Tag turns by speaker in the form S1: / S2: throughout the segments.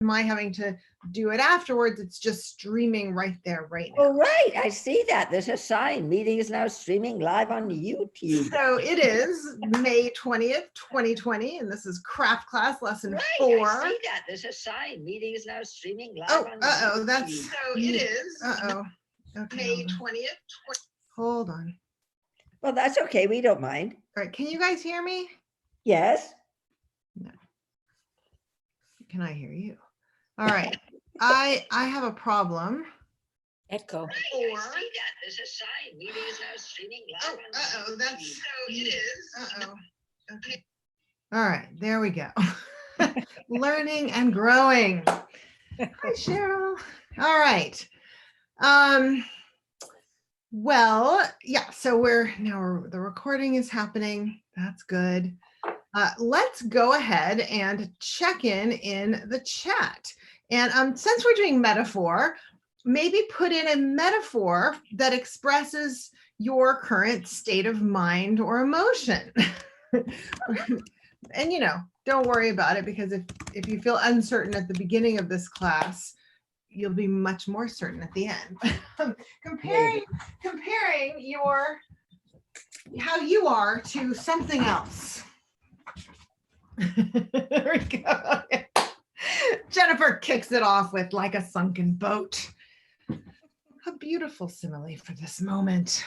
S1: my having to do it afterwards. It's just streaming right there, right now.
S2: Oh, right. I see that. There's a sign. Meeting is now streaming live on YouTube.
S1: So it is May 20th, 2020, and this is craft class lesson 4.
S2: I see that. There's a sign. Meeting is now streaming live on
S1: YouTube. That's,
S2: so
S1: it is. Okay. May 20th. Hold on.
S2: Well, that's okay. We don't mind.
S1: All right. Can you guys hear me?
S2: Yes.
S1: No. Can I hear you? All right. I have a problem.
S2: Echo.
S1: Right, I see that. There's a sign. Meeting is now streaming live. That's so it is. Okay. All right, there we go. Learning and growing. Hi, Cheryl. All right. Well, yeah, so the recording is happening. That's good. Let's go ahead and check in the chat. And since we're doing metaphor, maybe put in a metaphor that expresses your current state of mind or emotion. And, don't worry about it, because if you feel uncertain at the beginning of this class, you'll be much more certain at the end. Comparing how you are to something else. There we go. Jennifer kicks it off with like a sunken boat. A beautiful simile for this moment.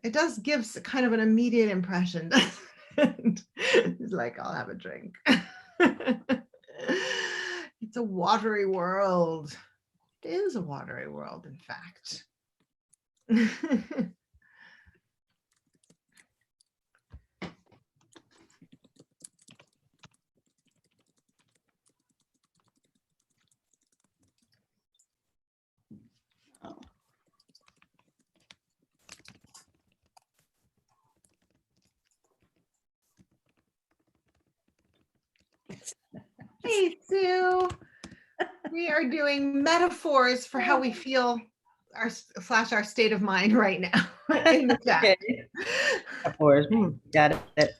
S1: It does give kind of an immediate impression. It's like, I'll have a drink. It's a watery world. It is a watery world, in fact. Hey, Sue. We are doing metaphors for how we feel our state of mind right now in the chat.
S3: Okay. Metaphors. Got it.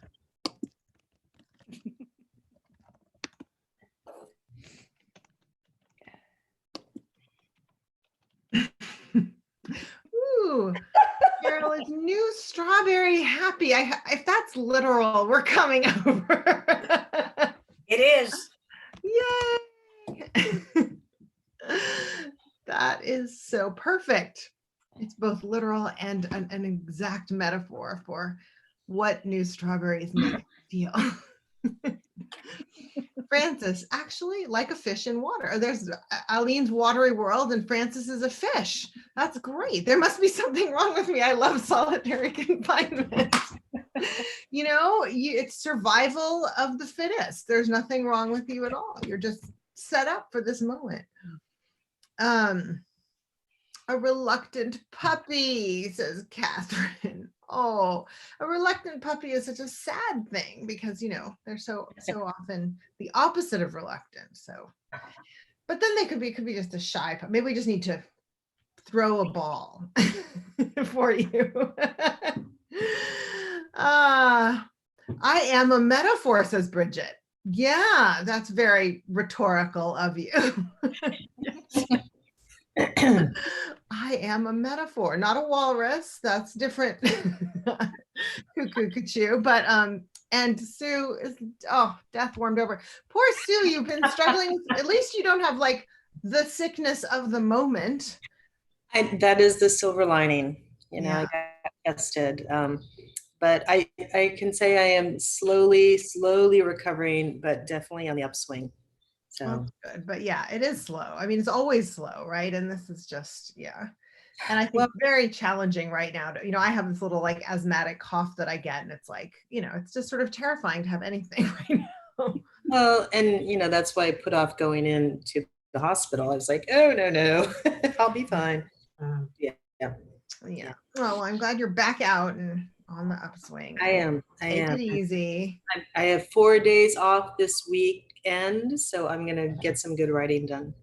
S1: Ooh, Carol is new strawberry happy. If that's literal, we're coming over.
S2: It is.
S1: Yay! That is so perfect. It's both literal and an exact metaphor for what new strawberries make you feel. Francis, actually, like a fish in water. There's Eileen's watery world and Francis is a fish. That's great. There must be something wrong with me. I love solitary confinement. It's survival of the fittest. There's nothing wrong with you at all. You're just set up for this moment. A reluctant puppy, says Catherine. Oh, a reluctant puppy is such a sad thing because, they're so often the opposite of reluctant. So, but then they could be just a shy puppy. Maybe we just need to throw a ball for you. I am a metaphor, says Bridget. Yeah, that's very rhetorical of you. I am a metaphor, not a walrus. That's different. Cuckoo, cuckoo. But and Sue is death warmed over. Poor Sue, you've been struggling. At least you don't have like the sickness of the moment.
S3: That is the silver lining. I got tested. But I can say I am slowly recovering, but definitely on the upswing. So
S1: that's good. But yeah, it is slow. I mean, it's always slow, right? And this is just, And I think very challenging right now. I have this little like asthmatic cough that I get, and it's like, it's just sort of terrifying to have anything right now.
S3: Well, and that's why I put off going into the hospital. I was like, oh no, I'll be fine. Yeah.
S1: Well, I'm glad you're back out and on the upswing.
S3: I am.
S1: Take it easy.
S3: I have 4 days off this weekend, so I'm gonna get some good writing done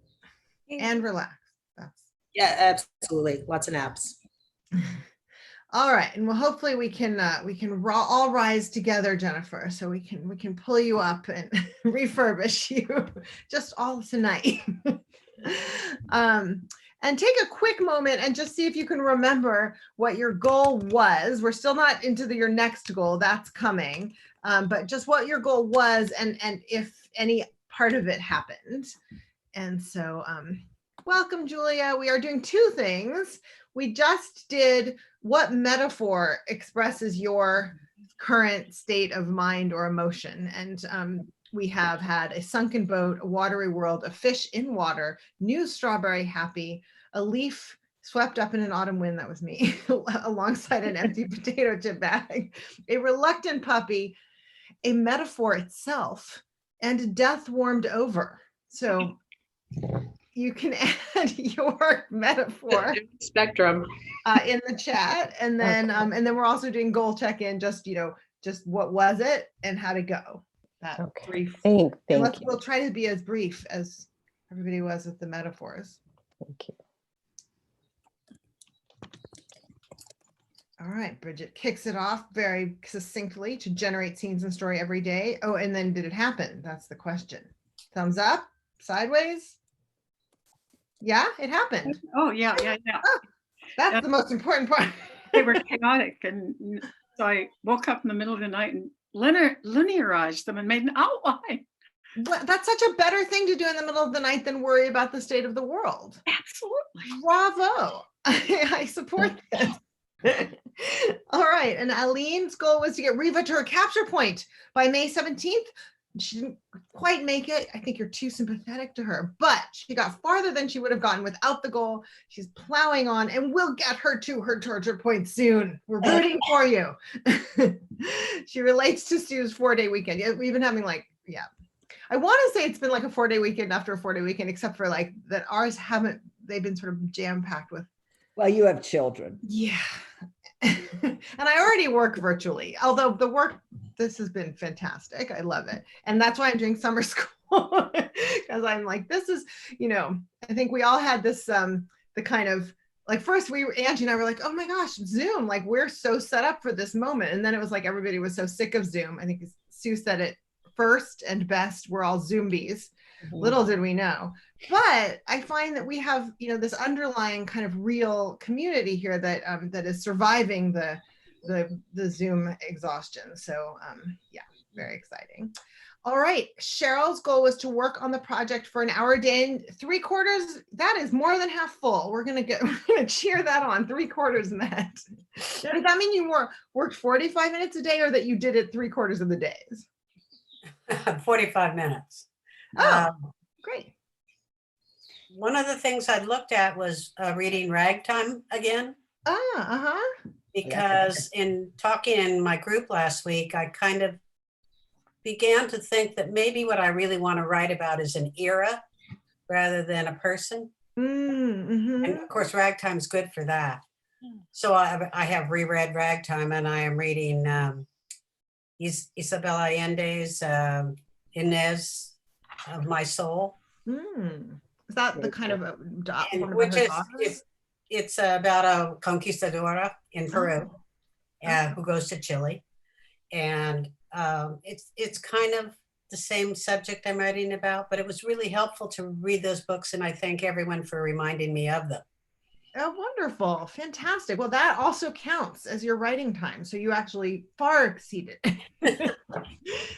S1: and relax.
S3: Yeah, absolutely. Lots of naps.
S1: All right, and well, hopefully we can all rise together, Jennifer, so we can pull you up and refurbish you just all tonight. And take a quick moment and just see if you can remember what your goal was. We're still not into your next goal, that's coming, but just what your goal was and if any part of it happened. And so welcome, Julia. We are doing two things. We just did what metaphor expresses your current state of mind or emotion. And we have had a sunken boat, a watery world, a fish in water, new strawberry happy, a leaf swept up in an autumn wind, that was me, alongside an empty potato chip bag, a reluctant puppy, a metaphor itself, and death warmed over. So you can add your metaphor
S3: Spectrum.
S1: in the chat, and then we're also doing goal check-in. Just just what was it and how to go. That brief.
S4: Thank you.
S1: We'll try to be as brief as everybody was with the metaphors.
S4: Thank you.
S1: All right, Bridget kicks it off very succinctly to generate scenes and story every day. Oh, and then did it happen? That's the question. Thumbs up, sideways. Yeah, it happened.
S5: Oh, yeah.
S1: Oh, that's the most important part.
S5: They were chaotic. And so I woke up in the middle of the night and linearized them and made an outline.
S1: That's such a better thing to do in the middle of the night than worry about the state of the world.
S5: Absolutely.
S1: Bravo. I support this. All right. And Aline's goal was to get Riva to her capture point by May 17th. She didn't quite make it. I think you're too sympathetic to her, but she got farther than she would have gotten without the goal. She's plowing on and we'll get her to her torture point soon. We're rooting for you. She relates to Sue's 4-day weekend. Yeah, we've been having I want to say it's been like a 4-day weekend after a 4-day weekend, except for like that ours haven't, they've been sort of jam-packed with.
S2: Well, you have children.
S1: Yeah. And I already work virtually, although this has been fantastic. I love it. And that's why I'm doing summer school, because I'm like, this is, I think we all had this, the kind of like, first Angie and I were like, oh my gosh, Zoom, like we're so set up for this moment. And then it was like, everybody was so sick of Zoom. I think Sue said it first and best, we're all Zoombies. Little did we know. But I find that we have, this underlying kind of real community here that is surviving the Zoom exhaustion. So yeah, very exciting. All right, Cheryl's goal was to work on the project for an hour a day, and 3/4, that is more than half full. We're gonna cheer that on, 3/4 met. Does that mean you worked 45 minutes a day, or that you did it 3/4 of the days?
S6: 45 minutes.
S1: Oh, great.
S6: One of the things I looked at was reading Ragtime again. Because in talking in my group last week, I kind of began to think that maybe what I really want to write about is an era rather than a person. And of course, Ragtime's good for that. So I have reread Ragtime, and I am reading Isabel Allende's Inez of My Soul.
S1: Is that the kind of
S6: it's about a conquistadora in Peru who goes to Chile, and it's kind of the same subject I'm writing about, but it was really helpful to read those books, and I thank everyone for reminding me of them.
S1: Oh, wonderful. Fantastic. Well, that also counts as your writing time. So you actually far exceeded.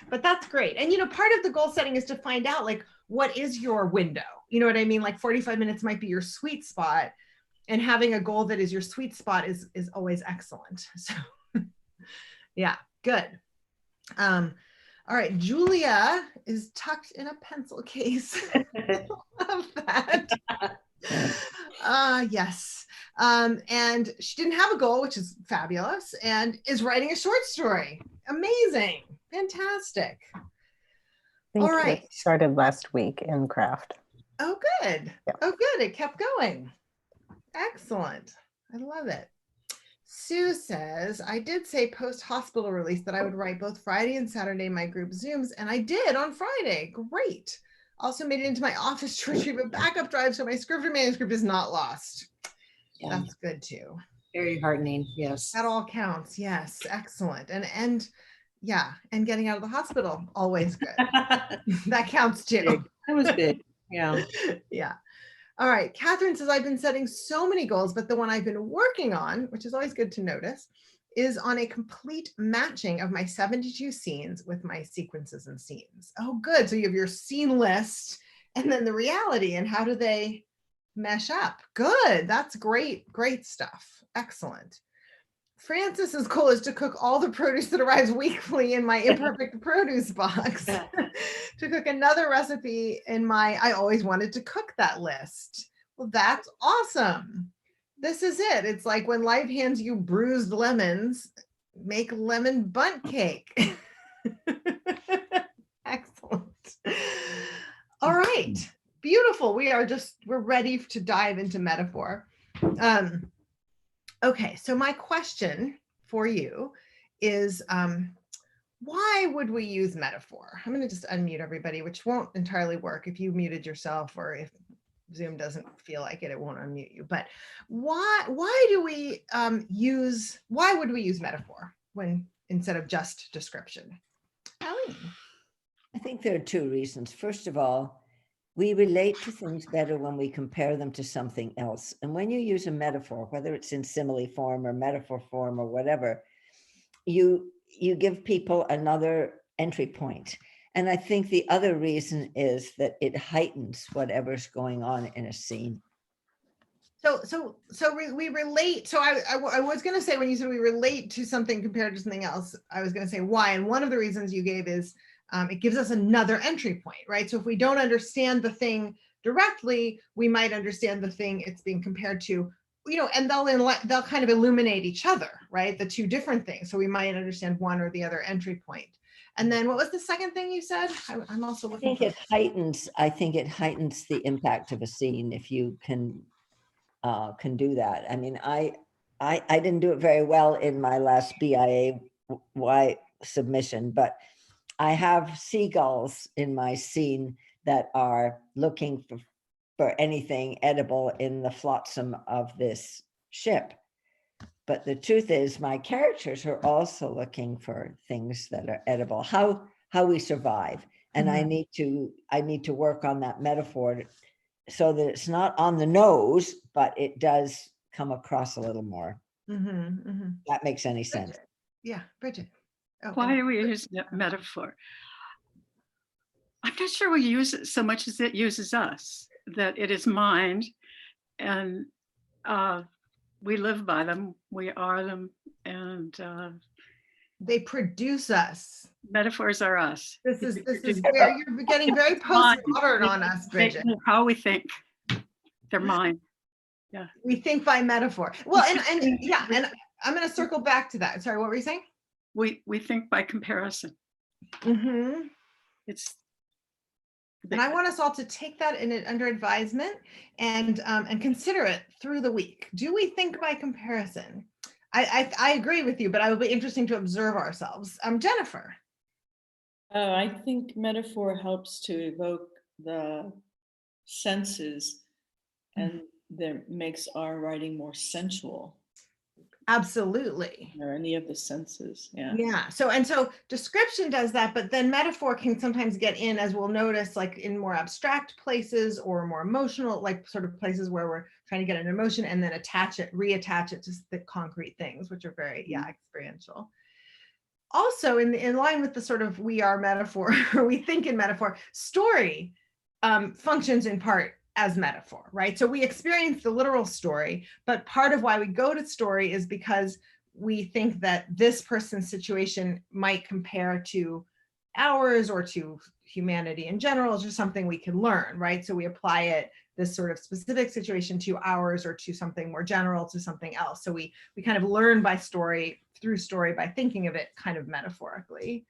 S1: But that's great. And, part of the goal setting is to find out, like, what is your window? You know what I mean? Like 45 minutes might be your sweet spot. And having a goal that is your sweet spot is always excellent. So yeah, good. All right, Julia is tucked in a pencil case. Love that. Yes. And she didn't have a goal, which is fabulous, and is writing a short story. Amazing. Fantastic. All right.
S4: It started last week in craft.
S1: Oh, good. Yeah. Oh, good. It kept going. Excellent. I love it. Sue says, I did say post-hospital release that I would write both Friday and Saturday in my group Zooms, and I did on Friday. Great. Also made it into my office to retrieve a backup drive so my scripted manuscript is not lost. Yeah. That's good too.
S3: Very heartening. Yes.
S1: That all counts. Yes. Excellent. And yeah, and getting out of the hospital, always good. That counts too.
S3: Big. That was big. Yeah.
S1: Yeah. All right. Catherine says, I've been setting so many goals, but the one I've been working on, which is always good to notice, is on a complete matching of my 72 scenes with my sequences and scenes. Oh, good. So you have your scene list and then the reality, and how do they mesh up? Good. That's great. Great stuff. Excellent. Francis's goal is to cook all the produce that arrives weekly in my imperfect produce box. To cook another recipe in my I always wanted to cook that list. Well, that's awesome. This is it. It's like when life hands you bruised lemons, make lemon bundt cake. Excellent. All right. Beautiful. We're ready to dive into metaphor. Okay, so my question for you is, why would we use metaphor? I'm going to just unmute everybody, which won't entirely work if you muted yourself, or if Zoom doesn't feel like it, it won't unmute you. But why would we use metaphor when instead of just description? Colleen.
S2: I think there are two reasons. First of all, we relate to things better when we compare them to something else. And when you use a metaphor, whether it's in simile form or metaphor form or whatever, you give people another entry point. And I think the other reason is that it heightens whatever's going on in a scene.
S1: So we relate. So I was going to say, when you said we relate to something compared to something else, I was going to say why. And one of the reasons you gave is it gives us another entry point, right? So if we don't understand the thing directly, we might understand the thing it's being compared to, and they'll kind of illuminate each other, right? The two different things. So we might understand one or the other entry point. And then what was the second thing you said? I'm also looking.
S2: I think it heightens the impact of a scene if you can do that. I mean, I didn't do it very well in my last BIAY submission, but I have seagulls in my scene that are looking for anything edible in the flotsam of this ship. But the truth is, my characters are also looking for things that are edible, how we survive. And
S1: Mm-hmm.
S2: I need to work on that metaphor so that it's not on the nose, but it does come across a little more.
S1: Mm-hmm, mm-hmm.
S2: That makes any sense.
S1: Yeah, Bridget. Oh,
S5: Why do we use that metaphor? I'm not sure we use it so much as it uses us, that it is mind, and we live by them, we are them, and
S1: they produce us.
S5: metaphors are us.
S1: This is where you're getting very postmodern on us, Bridget.
S5: How we think. They're mine. Yeah.
S1: We think by metaphor. Well, and yeah, and I'm going to circle back to that. Sorry, what were you saying?
S5: We think by comparison.
S1: Mm-hmm.
S5: And
S1: I want us all to take that under advisement and consider it through the week. Do we think by comparison? I agree with you, but it will be interesting to observe ourselves. Jennifer.
S7: I think metaphor helps to evoke the senses, and that makes our writing more sensual.
S1: Absolutely.
S7: Or any of the senses. Yeah.
S1: Yeah. So description does that, but then metaphor can sometimes get in, as we'll notice, like in more abstract places or more emotional, like sort of places where we're trying to get an emotion and then reattach it to the concrete things, which are very, experiential. Also, in line with the sort of we are metaphor, or we think in metaphor, story functions in part as metaphor, right? So we experience the literal story, but part of why we go to story is because we think that this person's situation might compare to ours or to humanity in general, is just something we can learn, right? So we apply this sort of specific situation to ours or to something more general, to something else. So we kind of learn through story by thinking of it kind of metaphorically.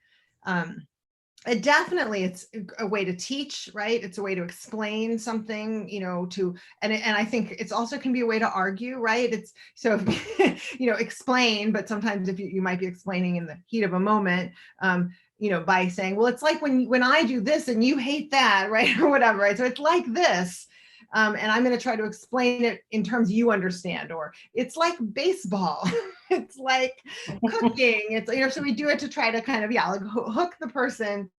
S1: It definitely, it's a way to teach, right? It's a way to explain something, and I think it's also can be a way to argue, right? It's so, explain, but sometimes if you might be explaining in the heat of a moment, by saying, well, it's like when I do this and you hate that, right? Or whatever, right? So it's like this, And I'm going to try to explain it in terms you understand, or it's like baseball. It's like cooking. It's, you know, so we do it to try to kind of, yeah, like hook the person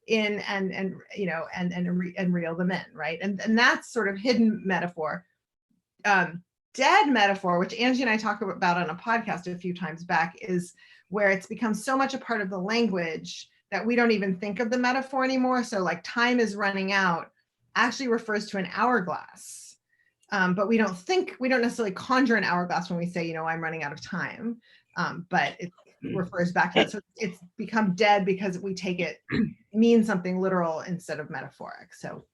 S1: in and you know, and reel them in, right? And that's sort of hidden metaphor. Dead metaphor, which Angie and I talked about on a podcast a few times back, is where it's become so much a part of the language that we don't even think of the metaphor anymore. So like time is running out actually refers to an hourglass. But we don't necessarily conjure an hourglass when we say, you know, I'm running out of time. But it refers back to that. So it's become dead because we take it means something literal instead of metaphoric. So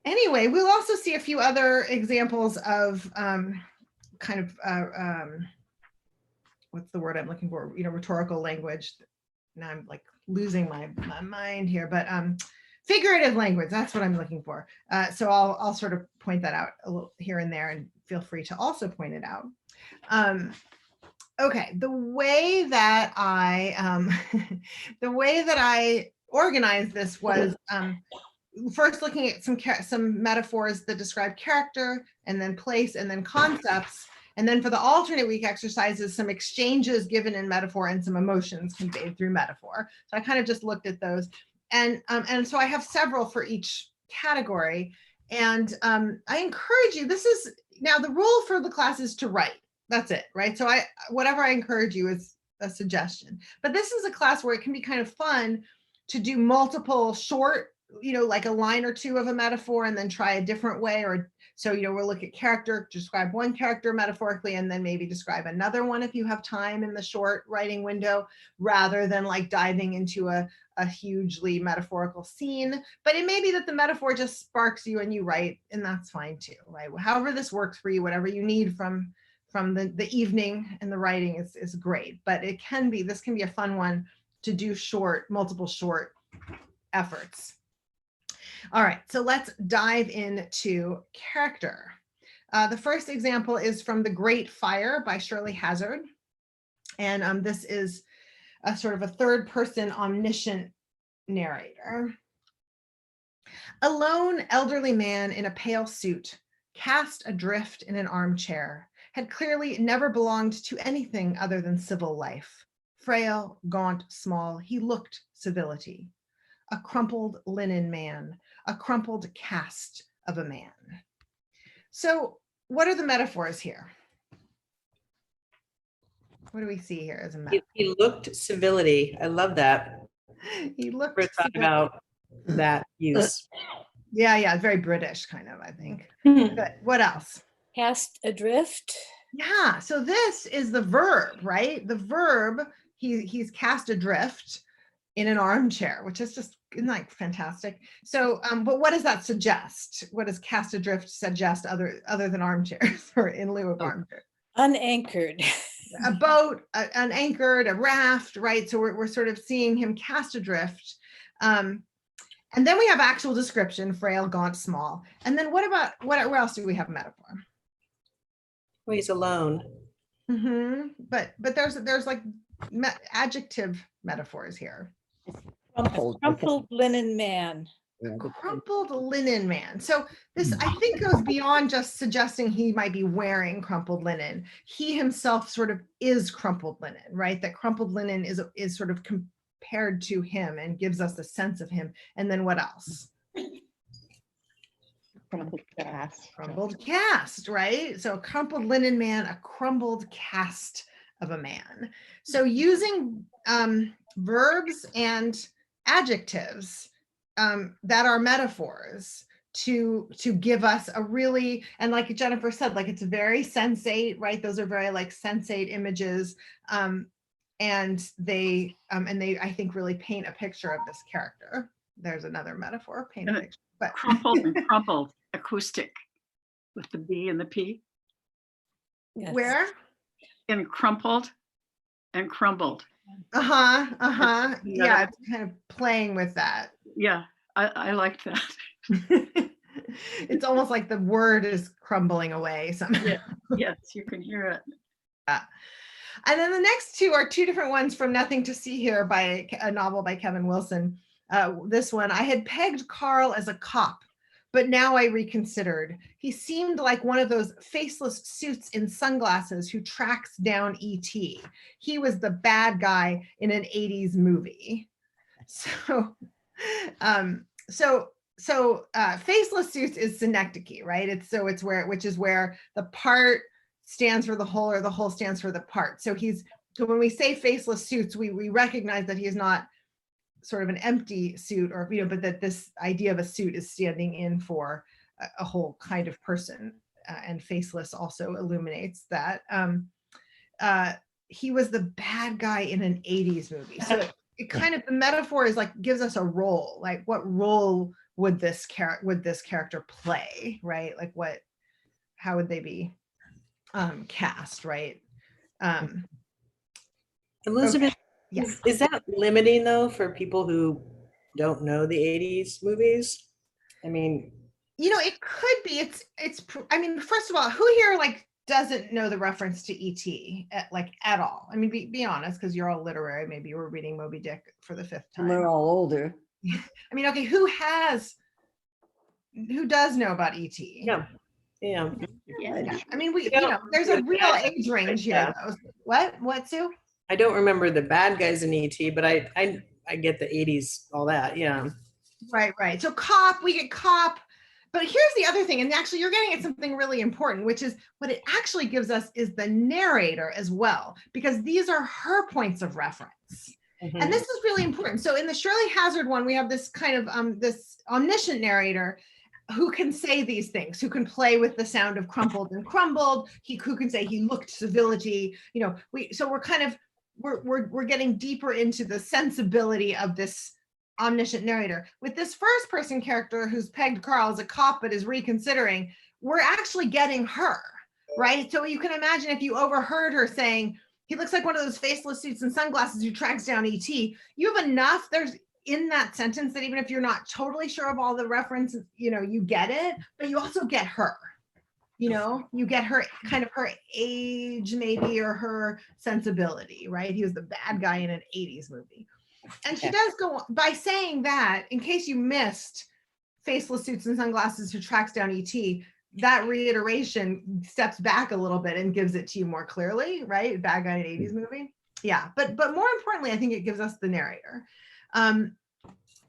S1: anyway, we'll also see a few other examples of kind of what's the word I'm looking for? You know, rhetorical language. Now I'm like losing my mind here, but figurative language, that's what I'm looking for. So I'll sort of point that out a little here and there, and feel free to also point it out. Okay, the way that I organized this was first looking at some metaphors that describe character, and then place, and then concepts. And then for the alternate week exercises, some exchanges given in metaphor and some emotions conveyed through metaphor. So I kind of just looked at those. And so I have several for each category. And I encourage you, this is, now the rule for the class is to write. That's it, right? So whatever I encourage you is a suggestion. But this is a class where it can be kind of fun to do multiple short, you know, like a line or two of a metaphor and then try a different way. Or so, you know, we'll look at character, describe one character metaphorically, and then maybe describe another one if you have time in the short writing window, rather than like diving into a hugely metaphorical scene. But it may be that the metaphor just sparks you and you write, and that's fine too, right? However this works for you, whatever you need from the evening and the writing is great. But this can be a fun one to do multiple short efforts. All right, so let's dive into character. The first example is from The Great Fire by Shirley Hazard. And this is a sort of a third person omniscient narrator. A lone elderly man in a pale suit, cast adrift in an armchair, had clearly never belonged to anything other than civil life. Frail, gaunt, small, he looked civility. A crumpled linen man, a crumpled cast of a man. So what are the metaphors here? What do we see here as a metaphor?
S3: He looked civility. I love that.
S1: He looked
S3: Never thought about that use.
S1: Yeah, very British kind of, I think. Good. What else?
S8: Cast adrift.
S1: Yeah, so this is the verb, right? The verb, he's cast adrift in an armchair, which is just, isn't that fantastic? So, but what does that suggest? What does cast adrift suggest other than armchairs, or in lieu of armchairs?
S8: Unanchored.
S1: A boat, unanchored, a raft, right? So we're sort of seeing him cast adrift. And then we have actual description: frail, gaunt, small. And then where else do we have metaphor?
S3: Well, he's alone.
S1: Mm-hmm. But there's like adjective metaphors here.
S8: Crumpled linen man.
S1: Crumpled linen man. So this, I think, goes beyond just suggesting he might be wearing crumpled linen. He himself sort of is crumpled linen, right? That crumpled linen is sort of compared to him and gives us a sense of him. And then what else?
S4: Crumpled cast.
S1: Crumpled cast, right? So a crumpled linen man, a crumbled cast of a man. So using verbs and adjectives that are metaphors to give us a really, and like Jennifer said, like it's very sensate, right? Those are very like sensate images, and they I think really paint a picture of this character. There's another metaphor, paint a picture. But
S5: Crumpled and crumpled, acoustic, with the B and the P.
S8: Yes.
S1: where?
S5: In crumpled and crumbled.
S1: Yeah,
S5: Yeah.
S1: it's kind of playing with that.
S5: Yeah, I like that.
S1: It's almost like the word is crumbling away somehow.
S5: Yeah. Yes, you can hear it.
S1: And then the next two are two different ones from Nothing to See Here, by a novel by Kevin Wilson. This one, I had pegged Carl as a cop, but now I reconsidered. He seemed like one of those faceless suits in sunglasses who tracks down E.T. He was the bad guy in an 80s movie. So, faceless suits is synecdoche, right? It's where, which is where the part stands for the whole or the whole stands for the part. So when we say faceless suits, we recognize that he is not sort of an empty suit, or but that this idea of a suit is standing in for a whole kind of person, and faceless also illuminates that. He was the bad guy in an 80s movie, so it kind of, the metaphor is like gives us a role, like what role would this character play, right? Like how would they be cast, right?
S3: Elizabeth,
S1: Okay. Yeah.
S3: is that limiting though for people who don't know the 80s movies? I mean,
S1: It could be. I mean, first of all, who here like doesn't know the reference to ET at all? I mean, be honest, because you're all literary. Maybe you were reading Moby Dick for the 5th time.
S2: We're all older.
S1: I mean, okay, who does know about ET?
S3: yeah.
S1: Yeah. I mean, there's a real age range here, though. What, Sue?
S3: I don't remember the bad guys in ET, but I get the 80s, all that. Yeah.
S1: Right. So we get cop. But here's the other thing, and actually you're getting at something really important, which is what it actually gives us is the narrator as well, because these are her points of reference.
S3: Mhm.
S1: And this is really important. So in the Shirley Hazard one, we have this kind of this omniscient narrator who can say these things, who can play with the sound of crumpled and crumbled, who can say he looked civility, we're getting deeper into the sensibility of this omniscient narrator. With this first person character who's pegged Carl as a cop but is reconsidering, we're actually getting her, right? So you can imagine if you overheard her saying, he looks like one of those faceless suits and sunglasses who tracks down ET, you have enough there's in that sentence that even if you're not totally sure of all the references, you get it, but you also get her. You get her kind of her age maybe, or her sensibility, right? He was the bad guy in an 80s movie. And she does go on by saying that, in case you missed faceless suits and sunglasses who tracks down ET, that reiteration steps back a little bit and gives it to you more clearly, right? Bad guy in an 80s movie. Yeah, but more importantly, I think it gives us the narrator.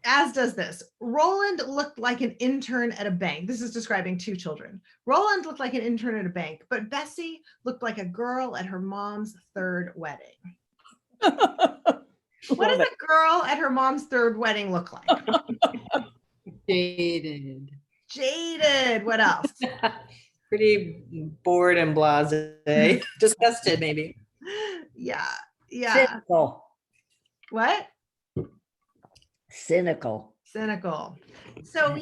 S1: As does this. Roland looked like an intern at a bank. This is describing two children. Roland looked like an intern at a bank, but Bessie looked like a girl at her mom's 3rd wedding. What does a girl at her mom's 3rd wedding look like?
S6: Jaded.
S1: What else?
S3: Pretty bored and blasé. Disgusted, maybe.
S1: Yeah.
S2: Cynical.
S1: What?
S2: Cynical.
S1: So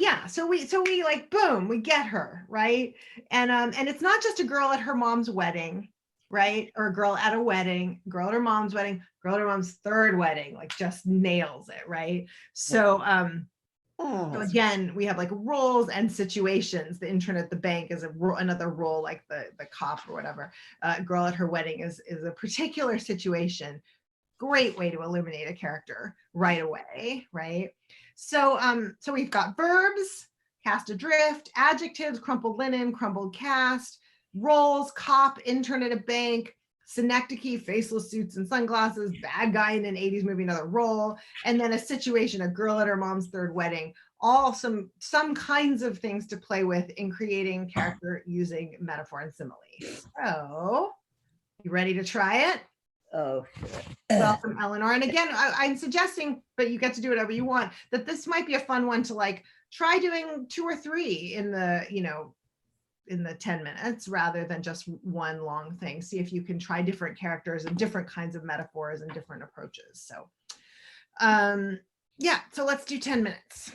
S1: we like, boom, we get her, right? And it's not just a girl at her mom's wedding, right? Or a girl at a wedding, girl at her mom's wedding, girl at her mom's 3rd wedding, like just nails it, right? So so again, we have like roles and situations. The intern at the bank is another role, like the cop or whatever. Girl at her wedding is a particular situation. Great way to illuminate a character right away, right? So we've got verbs, cast adrift, adjectives, crumpled linen, crumpled cast, roles, cop, intern at a bank, synecdoche, faceless suits and sunglasses, bad guy in an 80s movie, another role, and then a situation, a girl at her mom's 3rd wedding, all some kinds of things to play with in creating character using metaphor and simile. So, you ready to try it?
S2: Oh,
S1: Welcome, Eleanor. And again, I'm suggesting, but you get to do whatever you want, that this might be a fun one to like try doing 2 or 3 in the, in the 10 minutes rather than just one long thing. See if you can try different characters and different kinds of metaphors and different approaches. So, yeah, so let's do 10 minutes.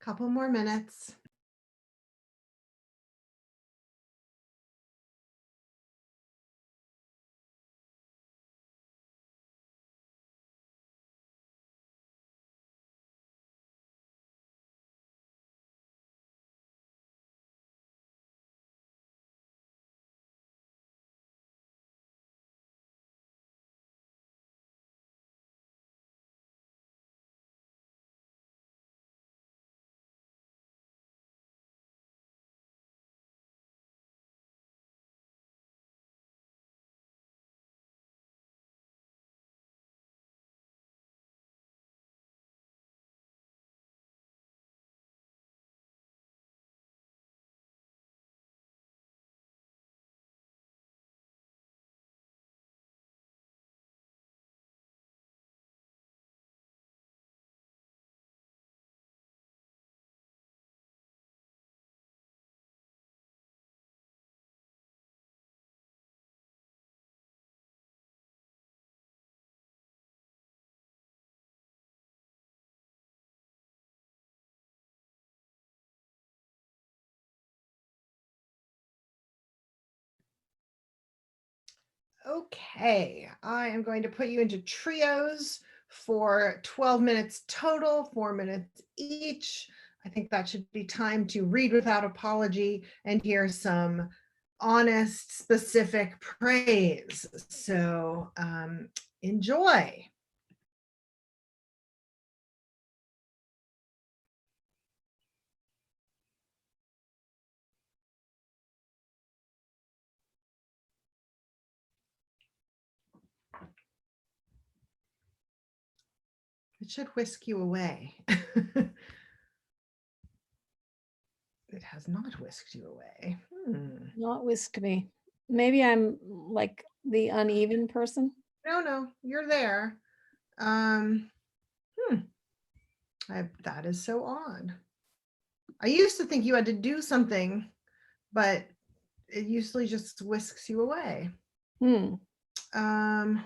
S1: Couple more minutes. Okay, I am going to put you into trios for 12 minutes total, 4 minutes each. I think that should be time to read without apology and hear some honest, specific praise. So enjoy. It should whisk you away. It has not whisked you away.
S8: Not whisk me. Maybe I'm like the uneven person.
S1: No, you're there. That is so odd. I used to think you had to do something, but it usually just whisks you away.
S8: Hmm.
S1: Huh.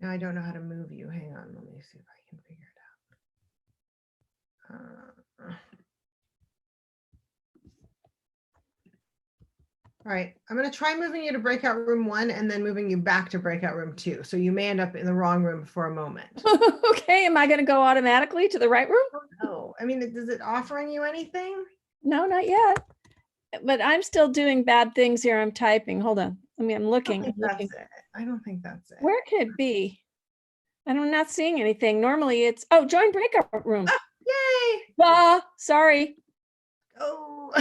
S1: Now I don't know how to move you. Hang on, let me see if I can figure it out. All right, I'm going to try moving you to breakout room 1 and then moving you back to breakout room 2. So you may end up in the wrong room for a moment.
S8: Okay, am I going to go automatically to the right room?
S1: Oh, I mean, is it offering you anything?
S8: No, not yet. But I'm still doing bad things here. I'm typing. Hold on. I mean, I'm
S1: I
S8: looking.
S1: don't think
S8: I'm looking.
S1: that's it. I don't think that's it.
S8: Where could it be? I'm not seeing anything. Normally it's, oh, join breakout room.
S1: Yay!
S8: Sorry.
S1: Oh.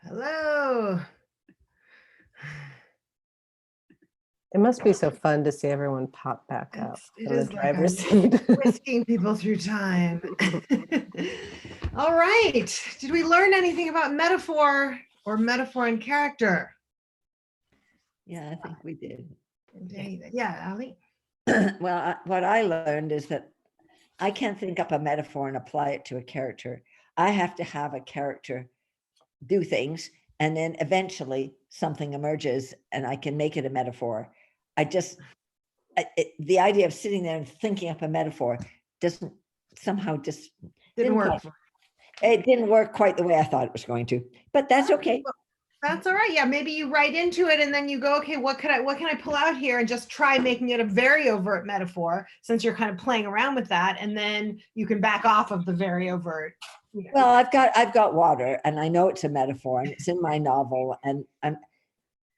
S1: Hello.
S4: It must be so fun to see everyone pop back up
S1: It
S4: in the
S1: is like
S4: driver's
S1: I'm
S4: seat.
S1: whisking people through time. All right. Did we learn anything about metaphor or metaphor and character?
S2: Yeah, I think we did.
S1: Yeah, Ali.
S2: Well, what I learned is that I can't think up a metaphor and apply it to a character. I have to have a character do things, and then eventually something emerges and I can make it a metaphor. The idea of sitting there and thinking up a metaphor doesn't somehow just
S1: Didn't work.
S2: it didn't work quite the way I thought it was going to, but that's okay.
S1: That's all right. Yeah, maybe you write into it and then you go, okay, what can I pull out here and just try making it a very overt metaphor, since you're kind of playing around with that, and then you can back off of the very overt.
S2: Well, I've got water, and I know it's a metaphor, and it's in my novel, and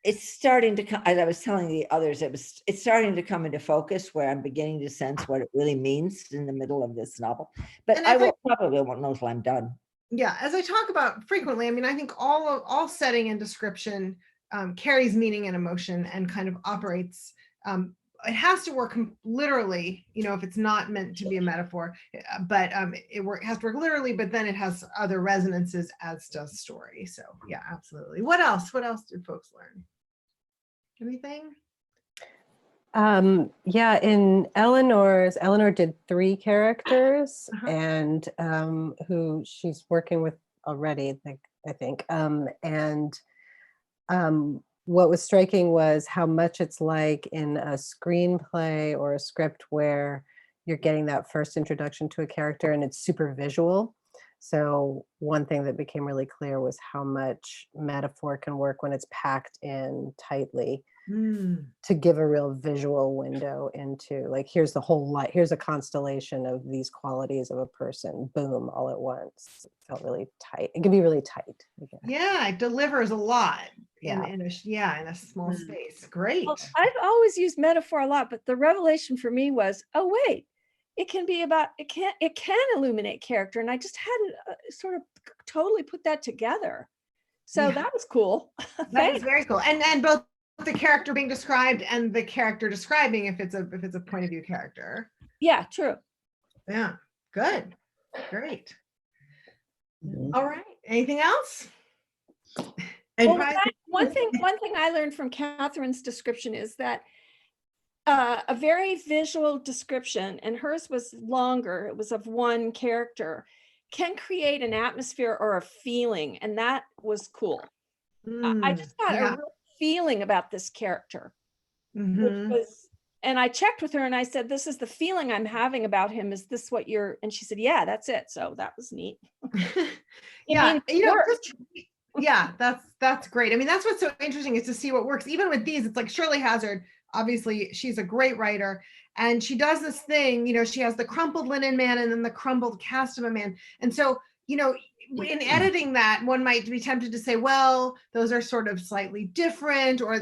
S2: it's starting to come, as I was telling the others, it's starting to come into focus where I'm beginning to sense what it really means in the middle of this novel. But
S1: And
S2: I probably won't know till I'm done.
S1: Yeah, as I talk about frequently, I mean, I think all setting and description carries meaning and emotion and kind of operates. It has to work literally, if it's not meant to be a metaphor, but it has to work literally, but then it has other resonances, as does story. So yeah, absolutely. What else? What else did folks learn? Anything?
S4: Yeah, in Eleanor did 3 characters, and who she's working with already, I think. What was striking was how much it's like in a screenplay or a script where you're getting that first introduction to a character and it's super visual. So one thing that became really clear was how much metaphor can work when it's packed in tightly. To give a real visual window into, like, here's the whole light, here's a constellation of these qualities of a person, boom, all at once. It felt really tight. It can be really tight.
S1: Yeah, it delivers a lot
S4: Yeah.
S1: in a small space. Great.
S8: Well, I've always used metaphor a lot, but the revelation for me was, oh wait, it can illuminate character, and I just hadn't sort of totally put that together. So that was cool.
S1: That is very cool, and both the character being described and the character describing, if it's a point of view character.
S8: Yeah, true.
S1: Yeah, good, great. All right, anything else?
S8: Well, one thing I learned from Catherine's description is that a very visual description, and hers was longer, it was of one character, can create an atmosphere or a feeling, and that was cool. I just got a real feeling about this character, which was, and I checked with her and I said, this is the feeling I'm having about him. Is this what you're, and she said, yeah, that's it. So that was neat.
S1: Yeah, yeah, that's great. I mean, that's what's so interesting, is to see what works. Even with these, it's like Shirley Hazard, obviously she's a great writer, and she does this thing, she has the crumpled linen man and then the crumpled cast of a man. And so, in editing that, one might be tempted to say, well, those are sort of slightly different, or,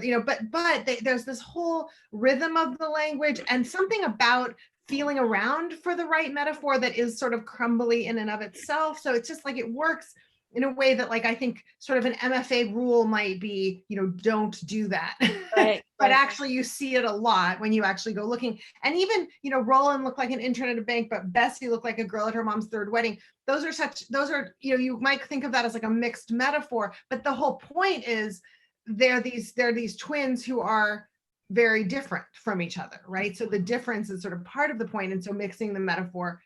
S1: but there's this whole rhythm of the language and something about feeling around for the right metaphor that is sort of crumbly in and of itself. So it's just like, it works in a way that, like, I think sort of an MFA rule might be, don't do that.
S8: Right,
S1: but actually you see it a lot when you actually go looking. And even, Roland looked like an intern at a bank, but Bessie looked like a girl at her mom's third wedding. Those are, you might think of that as like a mixed metaphor, but the whole point is they're these twins who are very different from each other, right? So the difference is sort of part of the point. And so mixing the metaphor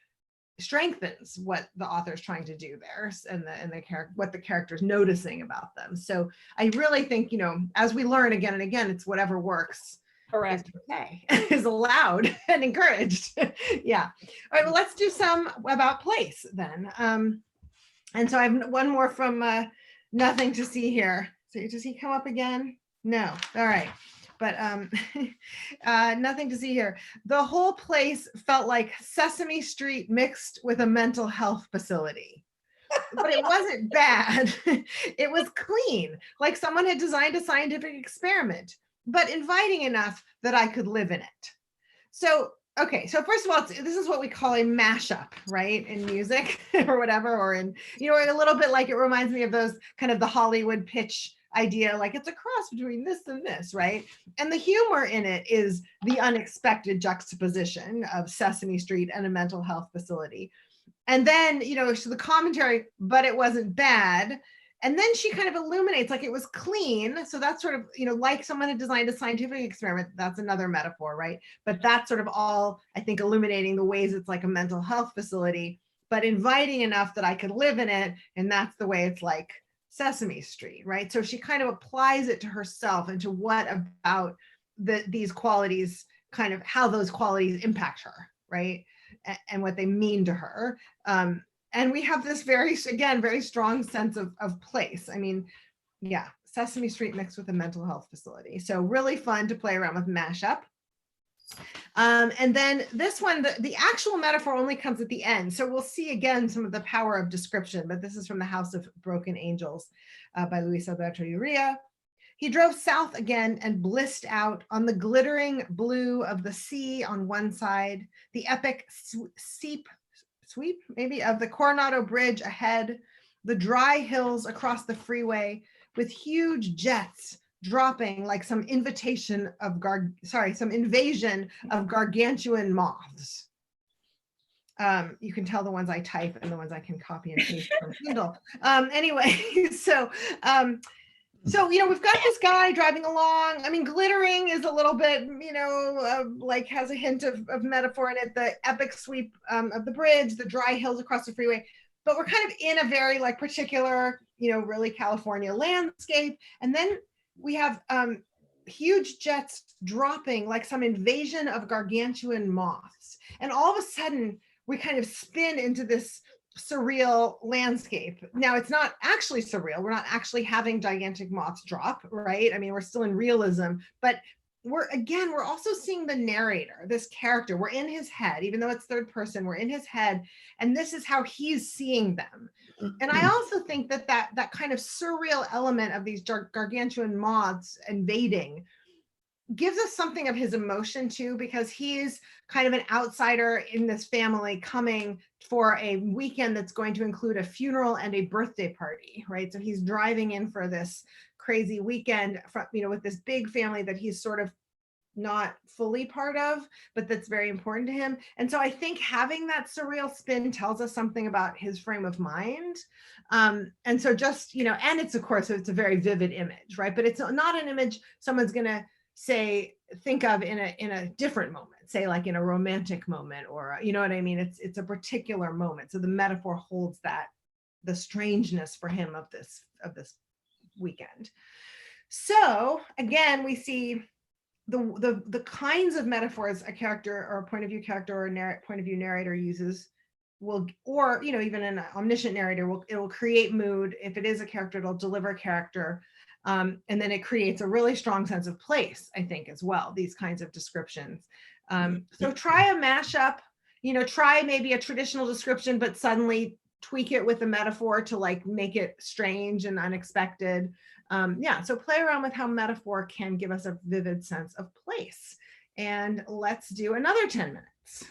S1: strengthens what the author is trying to do there, and the character, what the character's noticing about them. So I really think, as we learn again and again, it's whatever works.
S8: Correct.
S1: Is allowed and encouraged. Yeah. All right. Well, let's do some about place then. And so I have one more from Nothing to See Here. So does he come up again? No. All right. But Nothing to See Here. The whole place felt like Sesame Street mixed with a mental health facility. But it wasn't bad. It was clean, like someone had designed a scientific experiment, but inviting enough that I could live in it. So Okay, so first of all, this is what we call a mashup, right? In music or whatever, or in, a little bit like, it reminds me of those kind of the Hollywood pitch idea, like it's a cross between this and this, right? And the humor in it is the unexpected juxtaposition of Sesame Street and a mental health facility. And then, so the commentary, but it wasn't bad. And then she kind of illuminates, like it was clean. So that's sort of, like someone had designed a scientific experiment. That's another metaphor, right? But that's sort of all, I think, illuminating the ways it's like a mental health facility, but inviting enough that I could live in it. And that's the way it's like Sesame Street, right? So she kind of applies it to herself and to what about these qualities, kind of how those qualities impact her, right? And what they mean to her. And we have this very strong sense of place. I mean, yeah, Sesame Street mixed with a mental health facility. So really fun to play around with mashup. And then this one, the actual metaphor only comes at the end. So we'll see again some of the power of description, but this is from The House of Broken Angels by Luis Alberto Urrea. He drove south again and blissed out on the glittering blue of the sea on one side, the epic sweep maybe of the Coronado Bridge ahead, the dry hills across the freeway with huge jets dropping like some invasion of gargantuan moths. You can tell the ones I type and the ones I can copy and paste from Kindle. Anyway, so we've got this guy driving along. I mean, glittering is a little bit, like has a hint of metaphor in it. The epic sweep of the bridge, the dry hills across the freeway. But we're kind of in a very like particular, really California landscape. And then we have huge jets dropping like some invasion of gargantuan moths. And all of a sudden, we kind of spin into this surreal landscape. Now it's not actually surreal. We're not actually having gigantic moths drop, right? I mean, we're still in realism, but we're also seeing the narrator, this character. We're in his head, even though it's third person, we're in his head, and this is how he's seeing them. And I also think that kind of surreal element of these gargantuan moths invading gives us something of his emotion too, because he's kind of an outsider in this family coming for a weekend that's going to include a funeral and a birthday party, right? So he's driving in for this crazy weekend from, with this big family that he's sort of not fully part of, but that's very important to him. And so I think having that surreal spin tells us something about his frame of mind. And so just, and it's, of course, it's a very vivid image, right? But it's not an image someone's going to think of in a different moment, say like in a romantic moment, or you know what I mean? It's a particular moment. So the metaphor holds the strangeness for him of this weekend. So again, we see the kinds of metaphors a character or a point of view character or a point of view narrator uses or even an omniscient narrator it will create mood. If it is a character, it'll deliver character. And then it creates a really strong sense of place, I think, as well, these kinds of descriptions. So try a mashup, try maybe a traditional description, but suddenly tweak it with a metaphor to like make it strange and unexpected. So play around with how metaphor can give us a vivid sense of place. And let's do another 10 minutes.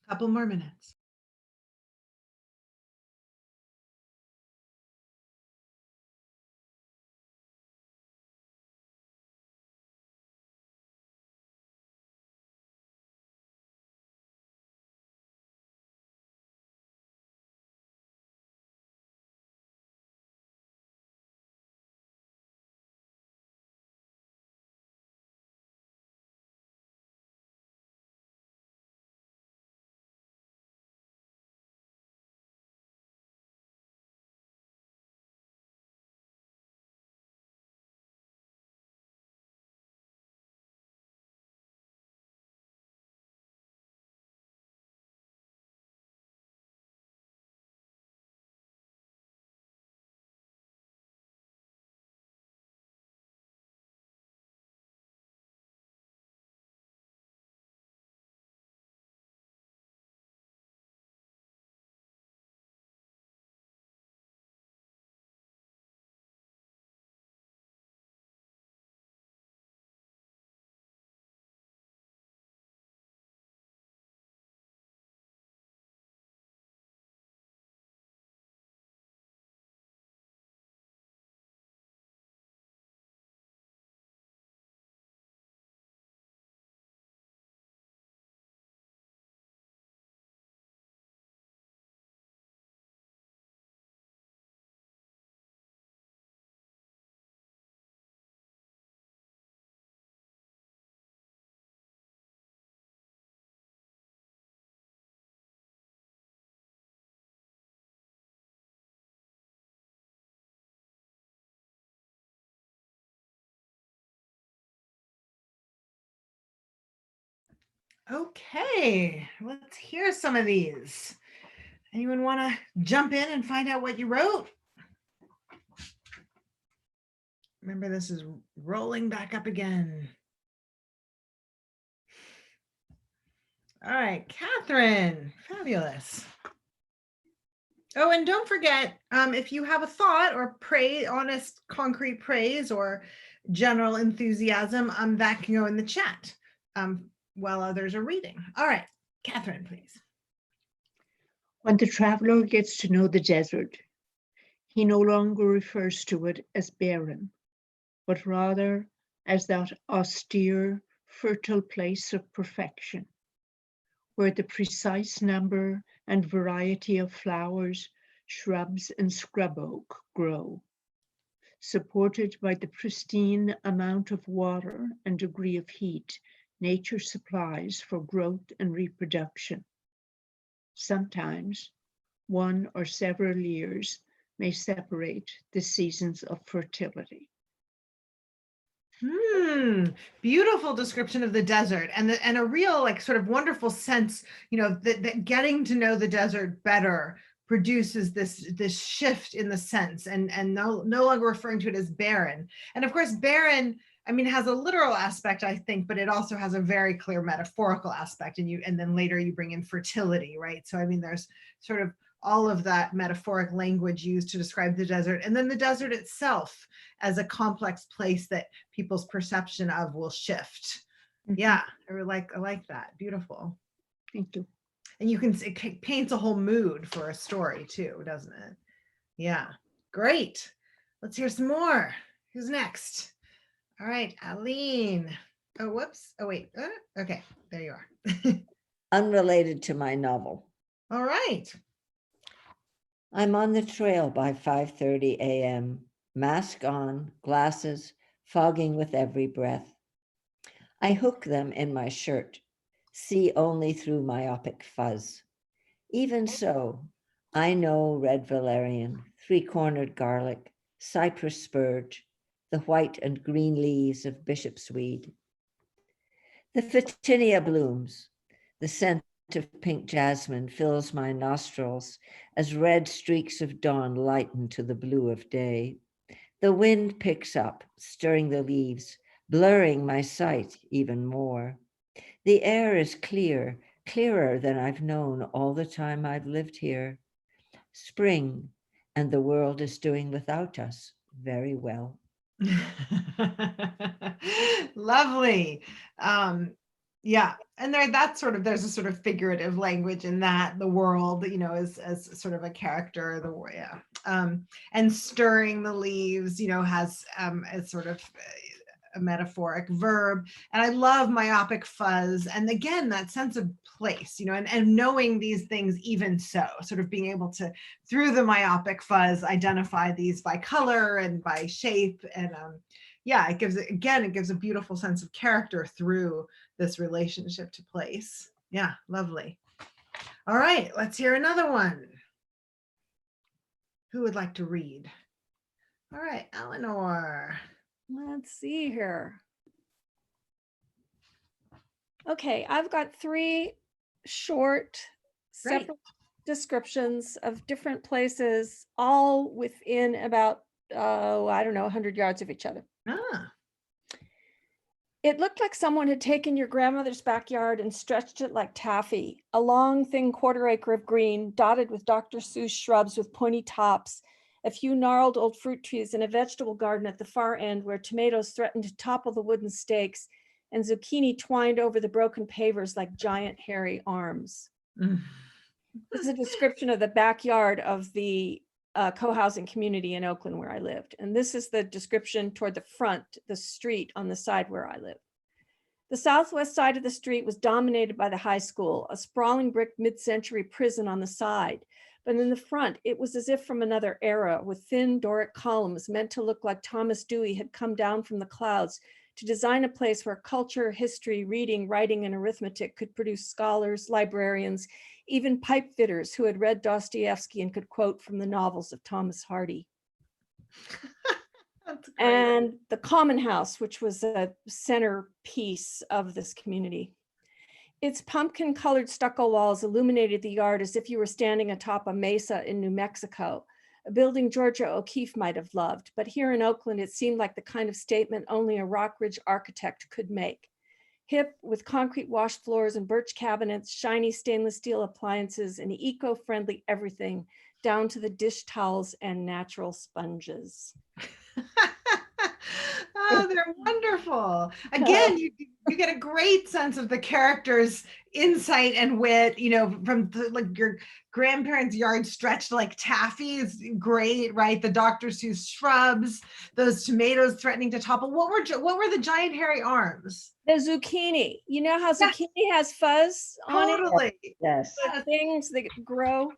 S1: Couple more minutes. Okay, let's hear some of these. Anyone want to jump in and find out what you wrote? Remember, this is rolling back up again. All right, Catherine, fabulous. Oh, and don't forget, if you have a thought or praise, honest, concrete praise or general enthusiasm, that can go in the chat while others are reading. All right, Catherine, please.
S9: When the traveler gets to know the desert, he no longer refers to it as barren, but rather as that austere, fertile place of perfection, where the precise number and variety of flowers, shrubs, and scrub oak grow, supported by the pristine amount of water and degree of heat nature supplies for growth and reproduction. Sometimes 1 or several years may separate the seasons of fertility.
S1: Beautiful description of the desert, and a real like sort of wonderful sense, that getting to know the desert better produces this shift in the sense, and no longer referring to it as barren. And of course, barren, I mean, has a literal aspect, I think, but it also has a very clear metaphorical aspect, and then later you bring in fertility, right? So I mean, there's sort of all of that metaphoric language used to describe the desert, and then the desert itself as a complex place that people's perception of will shift. Yeah, I like that. Beautiful.
S9: Thank you.
S1: And it paints a whole mood for a story too, doesn't it? Yeah, great. Let's hear some more. Who's next? All right, Aline. Oh, whoops. Oh, wait. Okay, there you are.
S2: Unrelated to my novel.
S1: All right.
S2: I'm on the trail by 5:30 a.m., mask on, glasses, fogging with every breath. I hook them in my shirt, see only through myopic fuzz. Even so, I know red valerian, three-cornered garlic, cypress spurge, the white and green leaves of bishop's weed. The photinia blooms, the scent of pink jasmine fills my nostrils as red streaks of dawn lighten to the blue of day. The wind picks up, stirring the leaves, blurring my sight even more. The air is clear, clearer than I've known all the time I've lived here. Spring, and the world is doing without us very well.
S1: Lovely. Yeah, and there's a sort of figurative language in that, the world, as sort of a character, and stirring the leaves, has as sort of a metaphoric verb. And I love myopic fuzz, and again that sense of place, and knowing these things, even so, sort of being able to, through the myopic fuzz, identify these by color and by shape. And yeah, it gives a beautiful sense of character through this relationship to place. Yeah, lovely. All right, let's hear another one. Who would like to read? All right, Eleanor.
S8: Let's see here. Okay, I've got 3 short,
S1: Great.
S8: separate descriptions of different places, all within about, I don't know, 100 yards of each other.
S1: Ah.
S8: It looked like someone had taken your grandmother's backyard and stretched it like taffy, a long, thin quarter-acre of green, dotted with Dr. Seuss shrubs with pointy tops, a few gnarled old fruit trees, and a vegetable garden at the far end where tomatoes threatened to topple the wooden stakes and zucchini twined over the broken pavers like giant hairy arms.
S1: Mm.
S8: This is a description of the backyard of the co-housing community in Oakland where I lived. And this is the description toward the front, the street on the side where I lived. The southwest side of the street was dominated by the high school, a sprawling brick mid-century prison on the side. But in the front, it was as if from another era, with thin Doric columns meant to look like Thomas Dewey had come down from the clouds to design a place where culture, history, reading, writing, and arithmetic could produce scholars, librarians, even pipe fitters who had read Dostoevsky and could quote from the novels of Thomas Hardy.
S1: That's great.
S8: And the Common House, which was a centerpiece of this community. Its pumpkin-colored stucco walls illuminated the yard as if you were standing atop a mesa in New Mexico, a building Georgia O'Keeffe might have loved, but here in Oakland, it seemed like the kind of statement only a Rockridge architect could make. Hip, with concrete wash floors and birch cabinets, shiny stainless steel appliances, and eco-friendly everything, down to the dish towels and natural sponges.
S1: Oh, they're wonderful. Again, you get a great sense of the character's insight and wit, from like your grandparents' yard stretched like taffy is great, right? The Dr. Seuss shrubs, those tomatoes threatening to topple. What were the giant hairy arms?
S8: The zucchini. You know how zucchini has fuzz on it?
S1: Totally.
S2: Yes.
S8: The things that grow.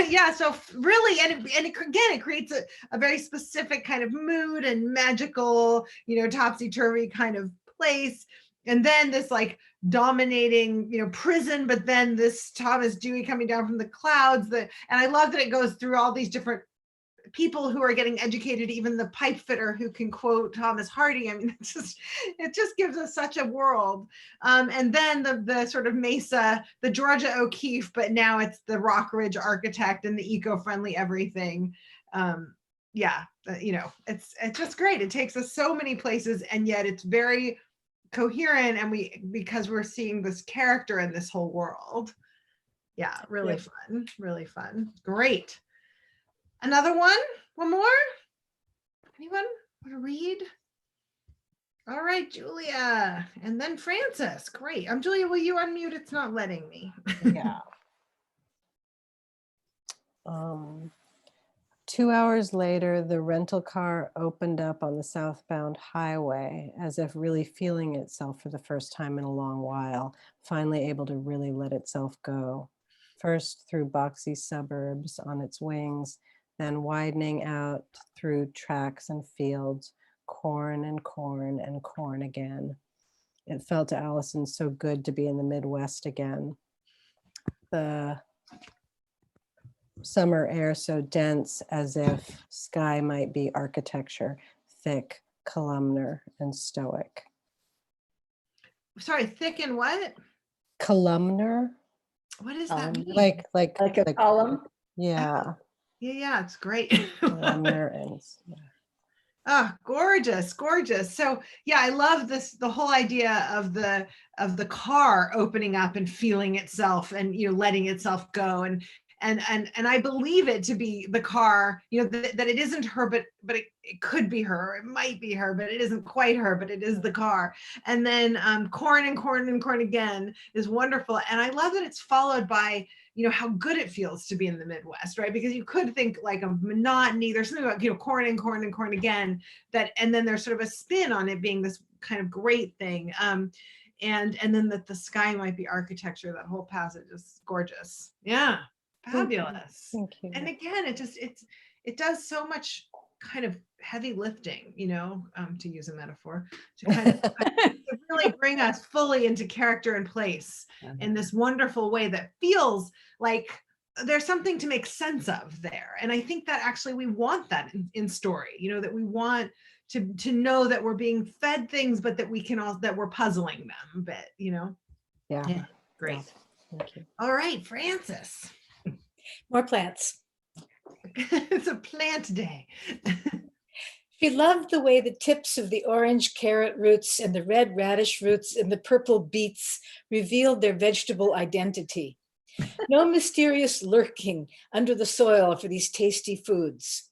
S1: Yeah, so really, it creates a very specific kind of mood and magical, topsy-turvy kind of place. And then this like dominating, prison, but then this Thomas Dewey coming down from the clouds. And I love that it goes through all these different people who are getting educated, even the pipe fitter who can quote Thomas Hardy. I mean, it just gives us such a world. And then the sort of mesa, the Georgia O'Keeffe, but now it's the Rockridge architect and the eco-friendly everything. It's just great. It takes us so many places, and yet it's very coherent, and because we're seeing this character in this whole world. Yeah, really fun, really fun. Great. Another one more? Anyone want to read? All right, Julia, and then Frances. Great. Julia, will you unmute? It's not letting me.
S4: Yeah. 2 hours later, the rental car opened up on the southbound highway, as if really feeling itself for the first time in a long while, finally able to really let itself go. First through boxy suburbs on its wings, then widening out through tracks and fields, corn and corn and corn again. It felt to Allison so good to be in the Midwest again. The summer air so dense, as if sky might be architecture, thick, columnar, and stoic.
S1: Sorry, thick and what?
S4: Columnar?
S1: What does that mean?
S4: Like
S2: a column?
S4: Yeah.
S1: Yeah, it's great.
S4: Columnar and
S1: Oh, gorgeous, gorgeous. So yeah, I love the whole idea of the car opening up and feeling itself and letting itself go. And and I believe it to be the car, that it isn't her, but it could be her, it might be her, but it isn't quite her, but it is the car. And then corn and corn and corn again is wonderful. And I love that it's followed by, how good it feels to be in the Midwest, right? Because you could think like of monotony. There's something about, corn and corn and corn again, and then there's sort of a spin on it being this kind of great thing. And then that the sky might be architecture. That whole passage is gorgeous. Yeah, fabulous.
S4: Thank you.
S1: And again, it does so much kind of heavy lifting, to use a metaphor, to kind of to really bring us fully into character and place in this wonderful way that feels like there's something to make sense of there. And I think that actually we want that in story, that we want to know that we're being fed things, but that that we're puzzling them a bit,
S4: Yeah.
S1: Great.
S4: Thank you.
S1: All right, Frances.
S10: More plants.
S1: It's a plant day.
S10: She loved the way the tips of the orange carrot roots and the red radish roots and the purple beets revealed their vegetable identity. No mysterious lurking under the soil for these tasty foods.